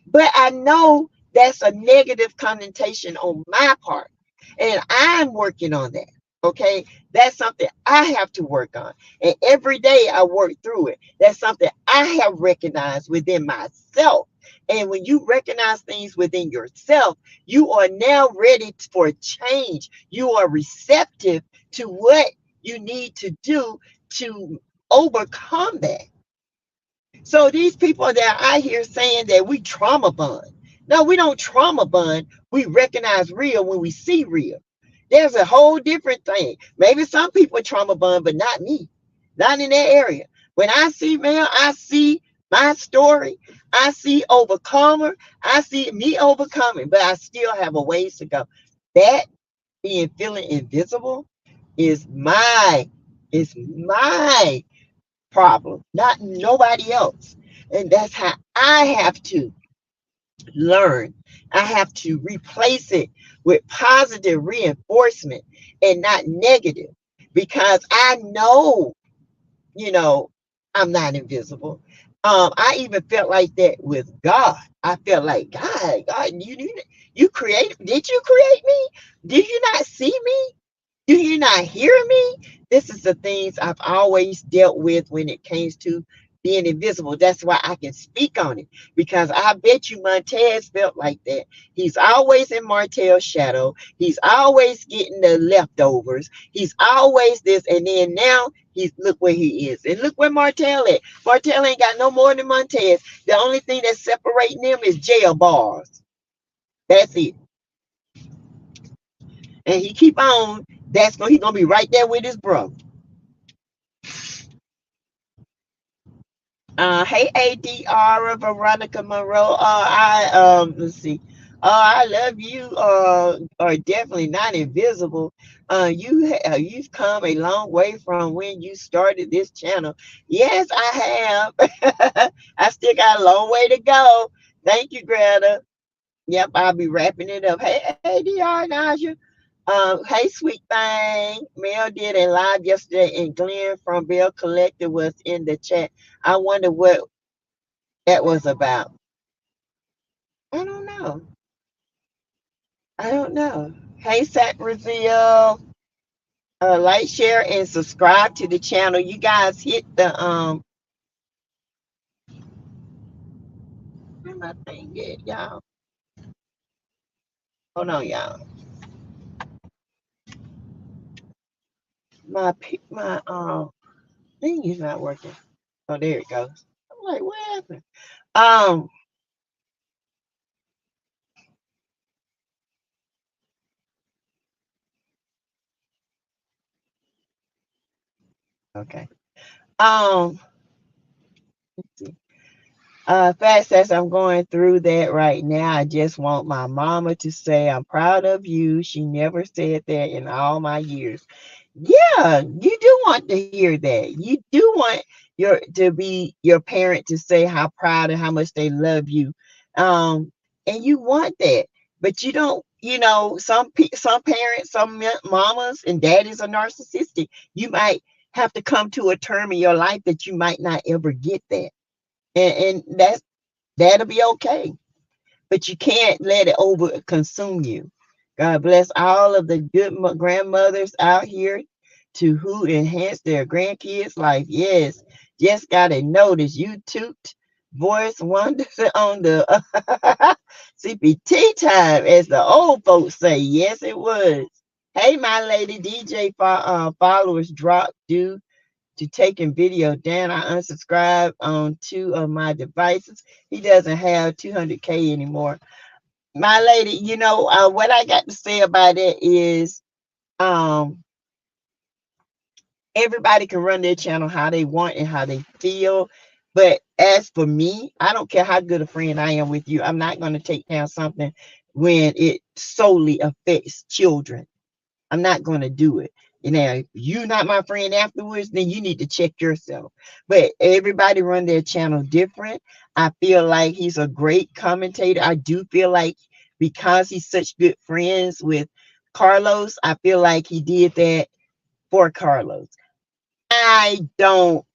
But I know that's a negative connotation on my part. And I'm working on that. Okay. That's something I have to work on. And every day I work through it. That's something I have recognized within myself. And when you recognize things within yourself, you are now ready for change. You are receptive to what you need to do to overcome that. So these people that I hear saying that we trauma bond. No, we don't trauma bond. We recognize real when we see real. There's a whole different thing. Maybe some people trauma bond, but not me. Not in that area. When I see man, I see my story. I see overcomer. I see me overcoming, but I still have a ways to go. That being feeling invisible is my problem, not nobody else. And that's how I have to learn. I have to replace it with positive reinforcement and not negative because I know, you know, I'm not invisible. I even felt like that with God. I felt like God, you created. Did you create me? Did you not see me? Do you not hear me? This is the things I've always dealt with when it comes to being invisible. That's why I can speak on it because I bet you Montez felt like that. He's always in Martel's shadow. He's always getting the leftovers. He's always this, and then now he's look where he is, and look where Martel at. Martel ain't got no more than Montez. The only thing that's separating them is jail bars. That's it. And he keep on. He's gonna be right there with his brother. Hey ADR Veronica Monroe. Let's see. I love you. Are definitely not invisible. You've come a long way from when you started this channel. Yes, I have. I still got a long way to go. Thank you, Greta. Yep, I'll be wrapping it up. Hey ADR Naja. Hey, sweet thing. Mel did a live yesterday, and Glenn from Bell Collector was in the chat. I wonder what that was about. I don't know. I don't know. Hey, Sat Brazil. Like, share, and subscribe to the channel. You guys hit the where my thing at, y'all? Hold on, y'all. My thing is not working. Oh, there it goes. I'm like, what happened? Um, okay. Let's see. Fast says I'm going through that right now. I just want my mama to say I'm proud of you. She never said that in all my years. Yeah, you do want to hear that. You do want your parent to say how proud and how much they love you. And you want that. But you don't, some parents, some mamas and daddies are narcissistic. You might have to come to a term in your life that you might not ever get that. And that'll be okay. But you can't let it over consume you. God bless all of the good grandmothers out here to who enhance their grandkids' life. Yes, just gotta notice you toot voice wonders on the CPT time, as the old folks say. Yes, it was. Hey, my lady, DJ followers dropped due to taking video down. I unsubscribed on 2 of my devices. He doesn't have 200K anymore. My lady, what I got to say about it is, um, everybody can run their channel how they want and how they feel. But as for me, I don't care how good a friend I am with you. I'm not going to take down something when it solely affects children. I'm not going to do it. If you're not my friend afterwards, then you need to check yourself. But everybody run their channel different. I feel like he's a great commentator. I do feel like because he's such good friends with Carlos, I feel like he did that for Carlos. I don't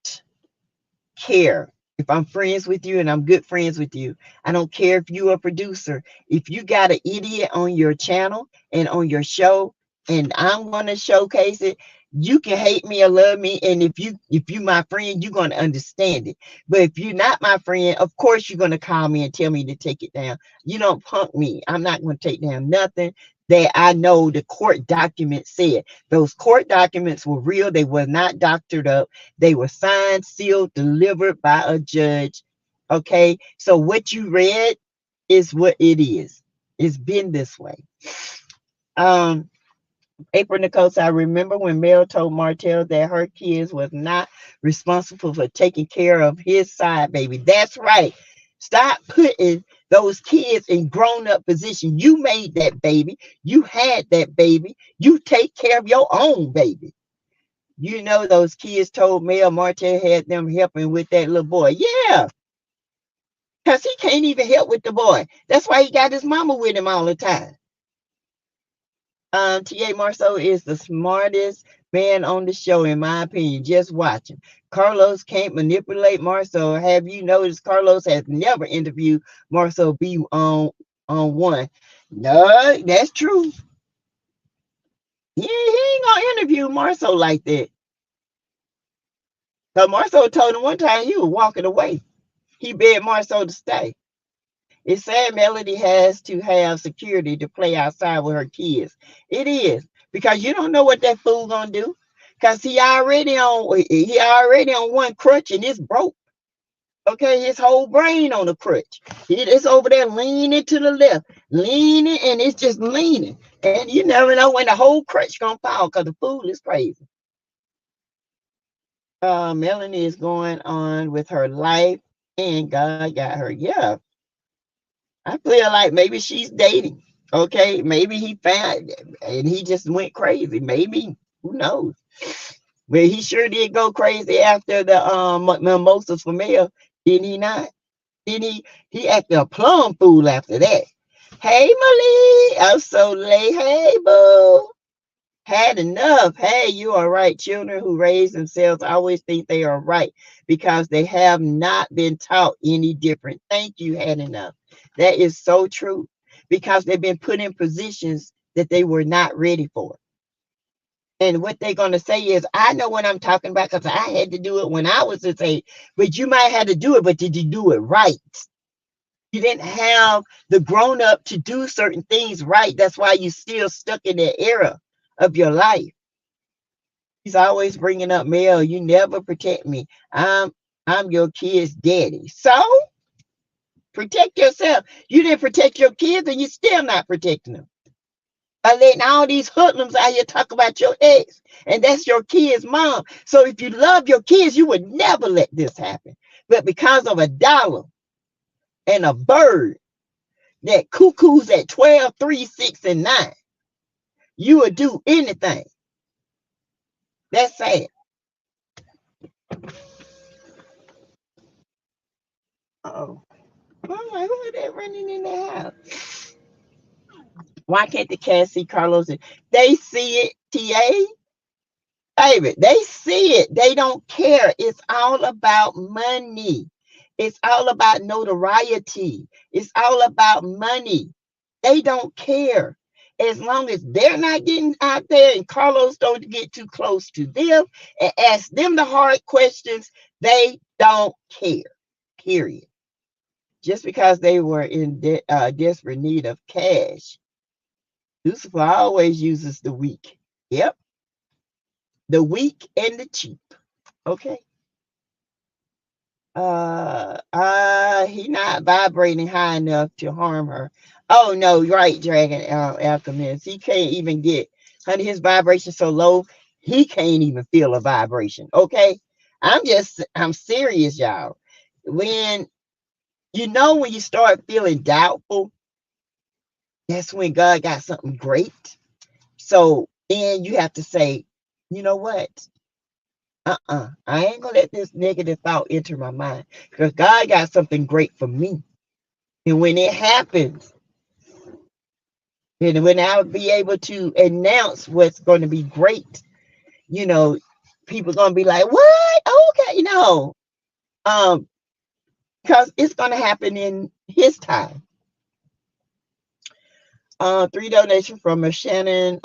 care if I'm friends with you and I'm good friends with you. I don't care if you're a producer. If you got an idiot on your channel and on your show, and I'm going to showcase it, you can hate me or love me. And if you my friend, you're going to understand it. But if you're not my friend, of course you're going to call me and tell me to take it down. You don't punk me. I'm not going to take down nothing that I know the court documents said. Those court documents were real. They were not doctored up. They were signed, sealed, delivered by a judge. Okay. So what you read is what it is. It's been this way. April Nicole said, I remember when Mel told Martel that her kids was not responsible for taking care of his side, baby. That's right. Stop putting those kids in grown-up position. You made that baby. You had that baby. You take care of your own baby. Those kids told Mel Martel had them helping with that little boy. Yeah, because he can't even help with the boy. That's why he got his mama with him all the time. T.A. Marceau is the smartest man on the show, in my opinion. Just watch him. Carlos can't manipulate Marceau. Have you noticed Carlos has never interviewed Marceau B on one? No, that's true. He ain't gonna interview Marceau like that. Because Marceau told him one time he was walking away. He begged Marceau to stay. It's sad Melody has to have security to play outside with her kids. It is, because you don't know what that fool gonna do. Because he already on one crutch and it's broke. Okay, his whole brain on the crutch. It's over there leaning to the left, leaning, and it's just leaning. And you never know when the whole crutch gonna fall because the fool is crazy. Melanie is going on with her life and God got her. Yeah, I feel like maybe she's dating. Okay, maybe he found and he just went crazy. Maybe, who knows? But he sure did go crazy after the mimosas for Mel, didn't he not? Then he acted a plum fool after that. Hey, Marlene, I'm so late. Hey, boo. Had enough. Hey, you are right. Children who raise themselves always think they are right because they have not been taught any different. Thank you, had enough. That is so true, because they've been put in positions that they were not ready for. And what they're going to say is, I know what I'm talking about because I had to do it when I was this age. But you might have to do it, but did you do it right? You didn't have the grown up to do certain things right. That's why you're still stuck in that era of your life. He's always bringing up, Mel, you never protect me. I'm your kid's daddy. So protect yourself. You didn't protect your kids and you're still not protecting them. By letting all these hoodlums out here talk about your ex, and that's your kid's mom. So if you love your kids, you would never let this happen. But because of a dollar and a bird that cuckoos at 12, 3, 6, and 9, you would do anything. That's sad. Oh, I'm like, who is that running in the house? Why can't the cast see Carlos? They see it, TA. Baby, they see it. They don't care. It's all about money. It's all about notoriety. It's all about money. They don't care. As long as they're not getting out there and Carlos don't get too close to them and ask them the hard questions, they don't care. Period. Just because they were in desperate need of cash, Lucifer always uses the weak. Yep. The weak and the cheap. Okay. He not vibrating high enough to harm her. Oh no, right, Dragon Alchemist. He can't even get, honey, his vibration so low, he can't even feel a vibration. Okay. I'm serious, y'all. When when you start feeling doubtful, that's when God got something great. So then you have to say, you know what? I ain't gonna let this negative thought enter my mind because God got something great for me. And when it happens, and when I'll be able to announce what's going to be great, people gonna be like, "What? Okay, because it's gonna happen in His time." 3 donations from a Shannon.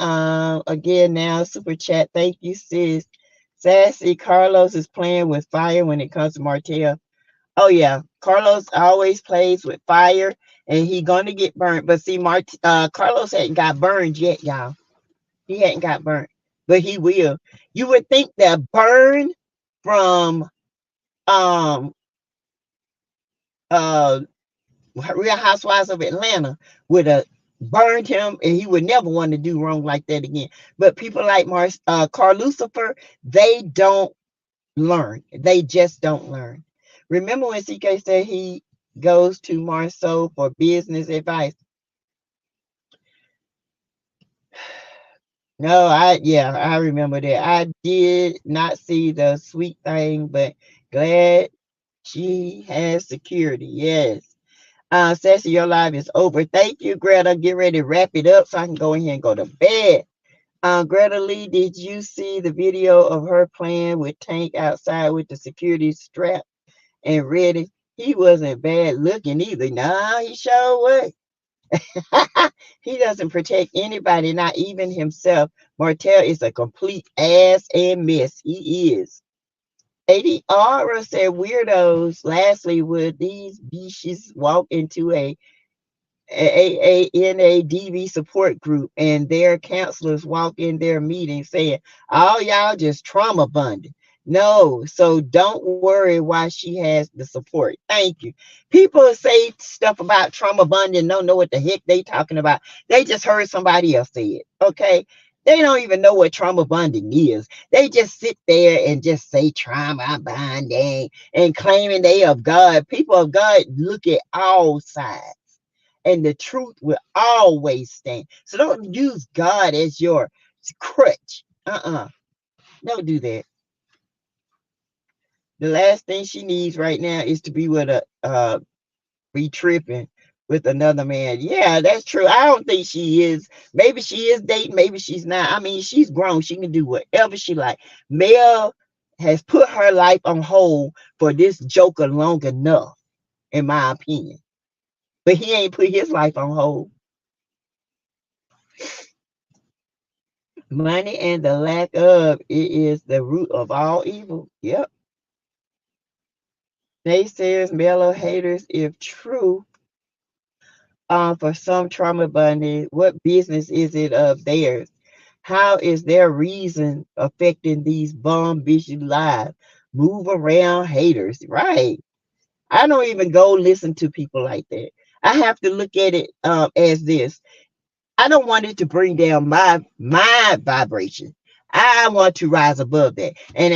Again now, super chat. Thank you, sis. Sassy Carlos is playing with fire when it comes to Martel. Oh yeah, Carlos always plays with fire, and he gonna get burnt. But see, Carlos hadn't got burned yet, y'all. He hadn't got burnt, but he will. You would think that burn from um uh Real Housewives of Atlanta would have burned him, and he would never want to do wrong like that again. But people like Carl Lucifer, they don't learn. They just don't learn. Remember when CK said he goes to Marceau for business advice? No, I remember that. I did not see the sweet thing, but glad she has security. Yes. Sassy, your live is over. Thank you, Greta. Get ready to wrap it up so I can go in here and go to bed. Greta Lee, did you see the video of her playing with Tank outside with the security strap and ready? He wasn't bad looking either. Nah, he sure was. He doesn't protect anybody, not even himself. Martel is a complete ass and mess. He is. Lady Aura said, weirdos. Lastly, would these bitches walk into a NADV support group and their counselors walk in their meeting saying, all y'all just trauma bonded? No, so don't worry why she has the support. Thank you. People say stuff about trauma bonding, don't know what the heck they talking about. They just heard somebody else say it. Okay. They don't even know what trauma bonding is. They just sit there and just say trauma bonding and claiming they of God. People of God look at all sides, and the truth will always stand. So don't use God as your crutch. Don't do that. The last thing she needs right now is to be with be tripping with another man. Yeah, that's true. I don't think she is. Maybe she is dating, maybe she's not. I mean, she's grown. She can do whatever she like. Mel has put her life on hold for this joker long enough, in my opinion. But he ain't put his life on hold. Money and the lack of it is the root of all evil. Yep. Naysayers, mellow haters, if true, for some trauma bonding, what business is it of theirs? How is their reason affecting these bum bitches lives? Move around haters, right? I don't even go listen to people like that. I have to look at it as this. I don't want it to bring down my vibration. I want to rise above that. And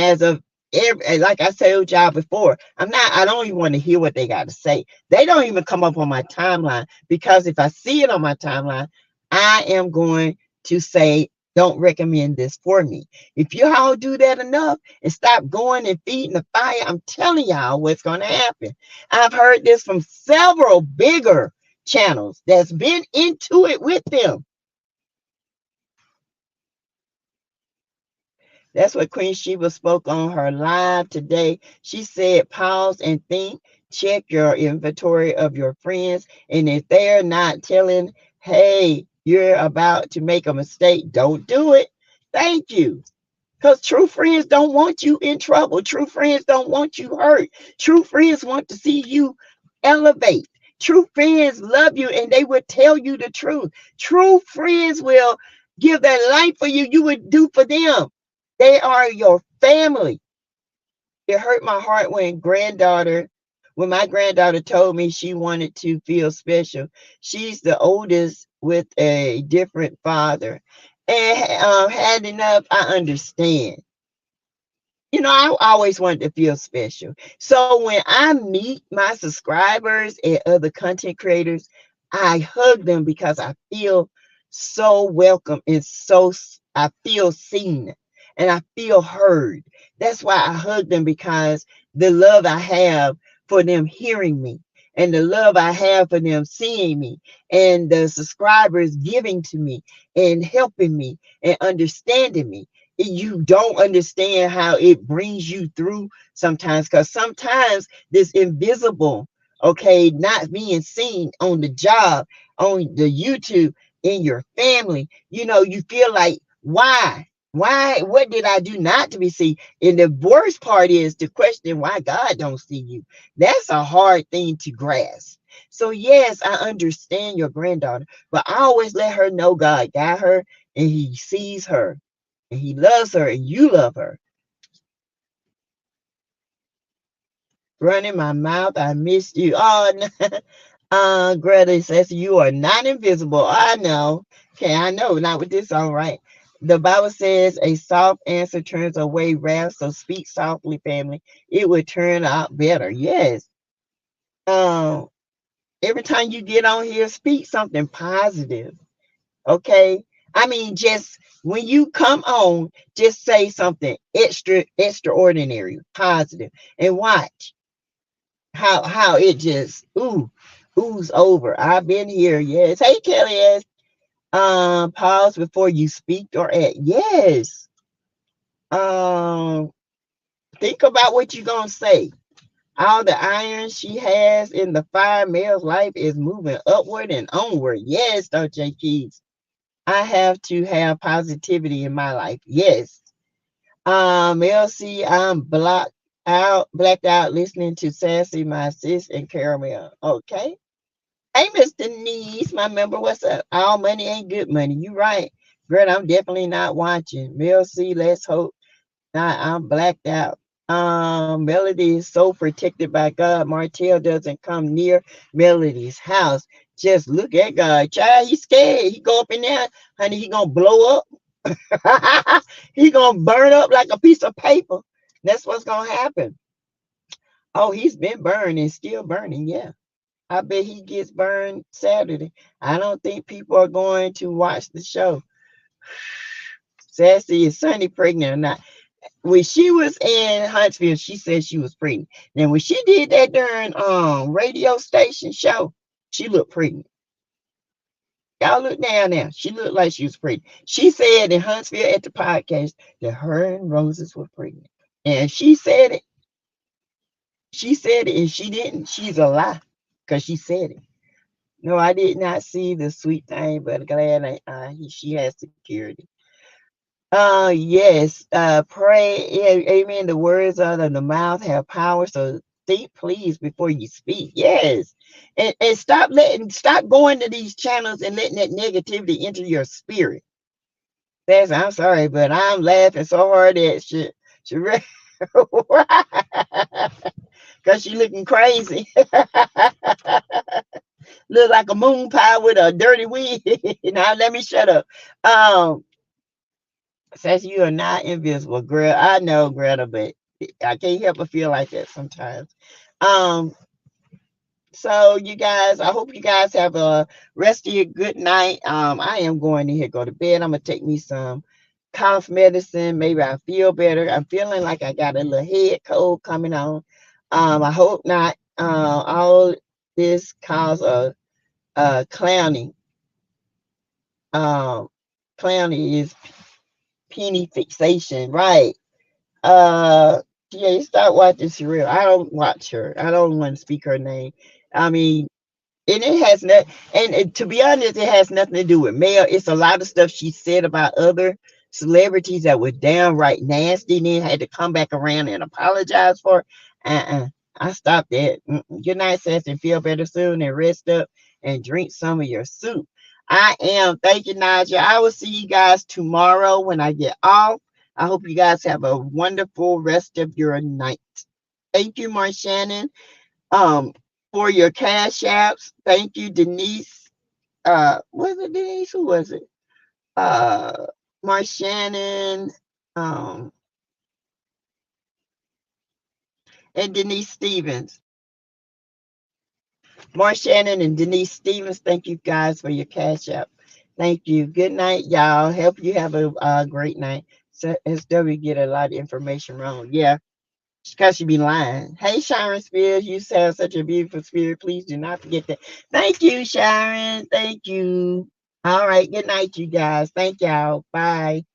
like I told y'all before, I don't even want to hear what they got to say. They don't even come up on my timeline, because if I see it on my timeline, I am going to say, don't recommend this for me. If you all do that enough and stop going and feeding the fire, I'm telling y'all what's going to happen. I've heard this from several bigger channels that's been into it with them. That's what Queen Sheba spoke on her live today. She said, pause and think, check your inventory of your friends. And if they're not telling, hey, you're about to make a mistake, don't do it. Thank you. Because true friends don't want you in trouble. True friends don't want you hurt. True friends want to see you elevate. True friends love you and they will tell you the truth. True friends will give their life for you. You would do for them. They are your family. It hurt my heart when my granddaughter told me she wanted to feel special. She's the oldest with a different father. And had enough, I understand. You know, I always wanted to feel special. So when I meet my subscribers and other content creators, I hug them because I feel so welcome and I feel seen and I feel heard. That's why I hug them, because the love I have for them hearing me and the love I have for them seeing me and the subscribers giving to me and helping me and understanding me. You don't understand how it brings you through sometimes, because sometimes this invisible, okay, not being seen on the job, on the YouTube, in your family, you know, you feel like, why, what did I do not to be seen? And the worst part is to question why God don't see you. That's a hard thing to grasp. So yes, I understand your granddaughter, but I always let her know God got her and he sees her and he loves her and you love her. Running my mouth, I missed you. Oh, no. Greta says you are not invisible. I know. Okay, I know. Not with this song, right? The Bible says a soft answer turns away wrath. So speak softly, family. It will turn out better. Yes. Um, every time you get on here, speak something positive. Okay. I mean, just when you come on, just say something extraordinary, positive, and watch how it just ooze over. I've been here. Yes. Hey, Kelly. Pause before you speak or act. Yes. Um, think about what you're gonna say. All the iron she has in the fire, Mel's life is moving upward and onward. Yes, Dr. Keys. I have to have positivity in my life. Yes. LC, I'm blacked out listening to Sassy, my sis, and Caramel. Okay. Hey, Mr. Neese, my member, what's up? All money ain't good money. You right. Girl, I'm definitely not watching. Mel C, let's hope not. I'm blacked out. Melody is so protected by God. Martel doesn't come near Melody's house. Just look at God. Child, he's scared. He go up in there, honey, he gonna blow up. He gonna burn up like a piece of paper. That's what's gonna happen. Oh, he's been burned and still burning. Yeah. I bet he gets burned Saturday. I don't think people are going to watch the show. Sassy, is Sunny pregnant or not? When she was in Huntsville, she said she was pregnant. Then when she did that during radio station show, she looked pregnant. Y'all look down there. She looked like she was pregnant. She said in Huntsville at the podcast that her and Roses were pregnant. And she said it. She said it and she didn't. She's a lie because she said it. No, I did not see the sweet thing, but glad she has security. Yes. Pray. Amen. The words out of the mouth have power. So think, please, before you speak. Yes. And stop going to these channels and letting that negativity enter your spirit. I'm sorry, but I'm laughing so hard at she because she looking crazy. Look like a moon pie with a dirty wig. Now let me shut up. Says you are not invisible, girl. I know, Greta, but I can't help but feel like that sometimes. So you guys, I hope you guys have a rest of your good night. I am going to go to bed. I'm gonna take me some cough medicine. Maybe I feel better. I'm feeling like I got a little head cold coming on. I hope not. All this cause of clowning. Clowning is penny fixation, right? Uh, yeah, start watching Surreal. I don't watch her. I don't want to speak her name. I mean, and it has not, to be honest, it has nothing to do with Mel. It's a lot of stuff she said about other celebrities that were downright nasty, and then had to come back around and apologize for. Uh-uh. I stopped that. Good night, Sass, and feel better soon, and rest up and drink some of your soup. I am. Thank you, Naja. I will see you guys tomorrow when I get off. I hope you guys have a wonderful rest of your night. Thank you, Marshannon, um, for your cash apps. Thank you, Denise. Was it Denise? Who was it? Uh, Marshannon, um, and Denise Stevens. Marshannon and Denise Stevens, thank you guys for your cash app. Thank you. Good night, y'all. Hope you have a great night. So SW get a lot of information wrong. Yeah, because she be lying. Hey, Sharon Spears, you sound such a beautiful spirit. Please do not forget that. Thank you, Sharon. Thank you. All right. Good night, you guys. Thank y'all. Bye.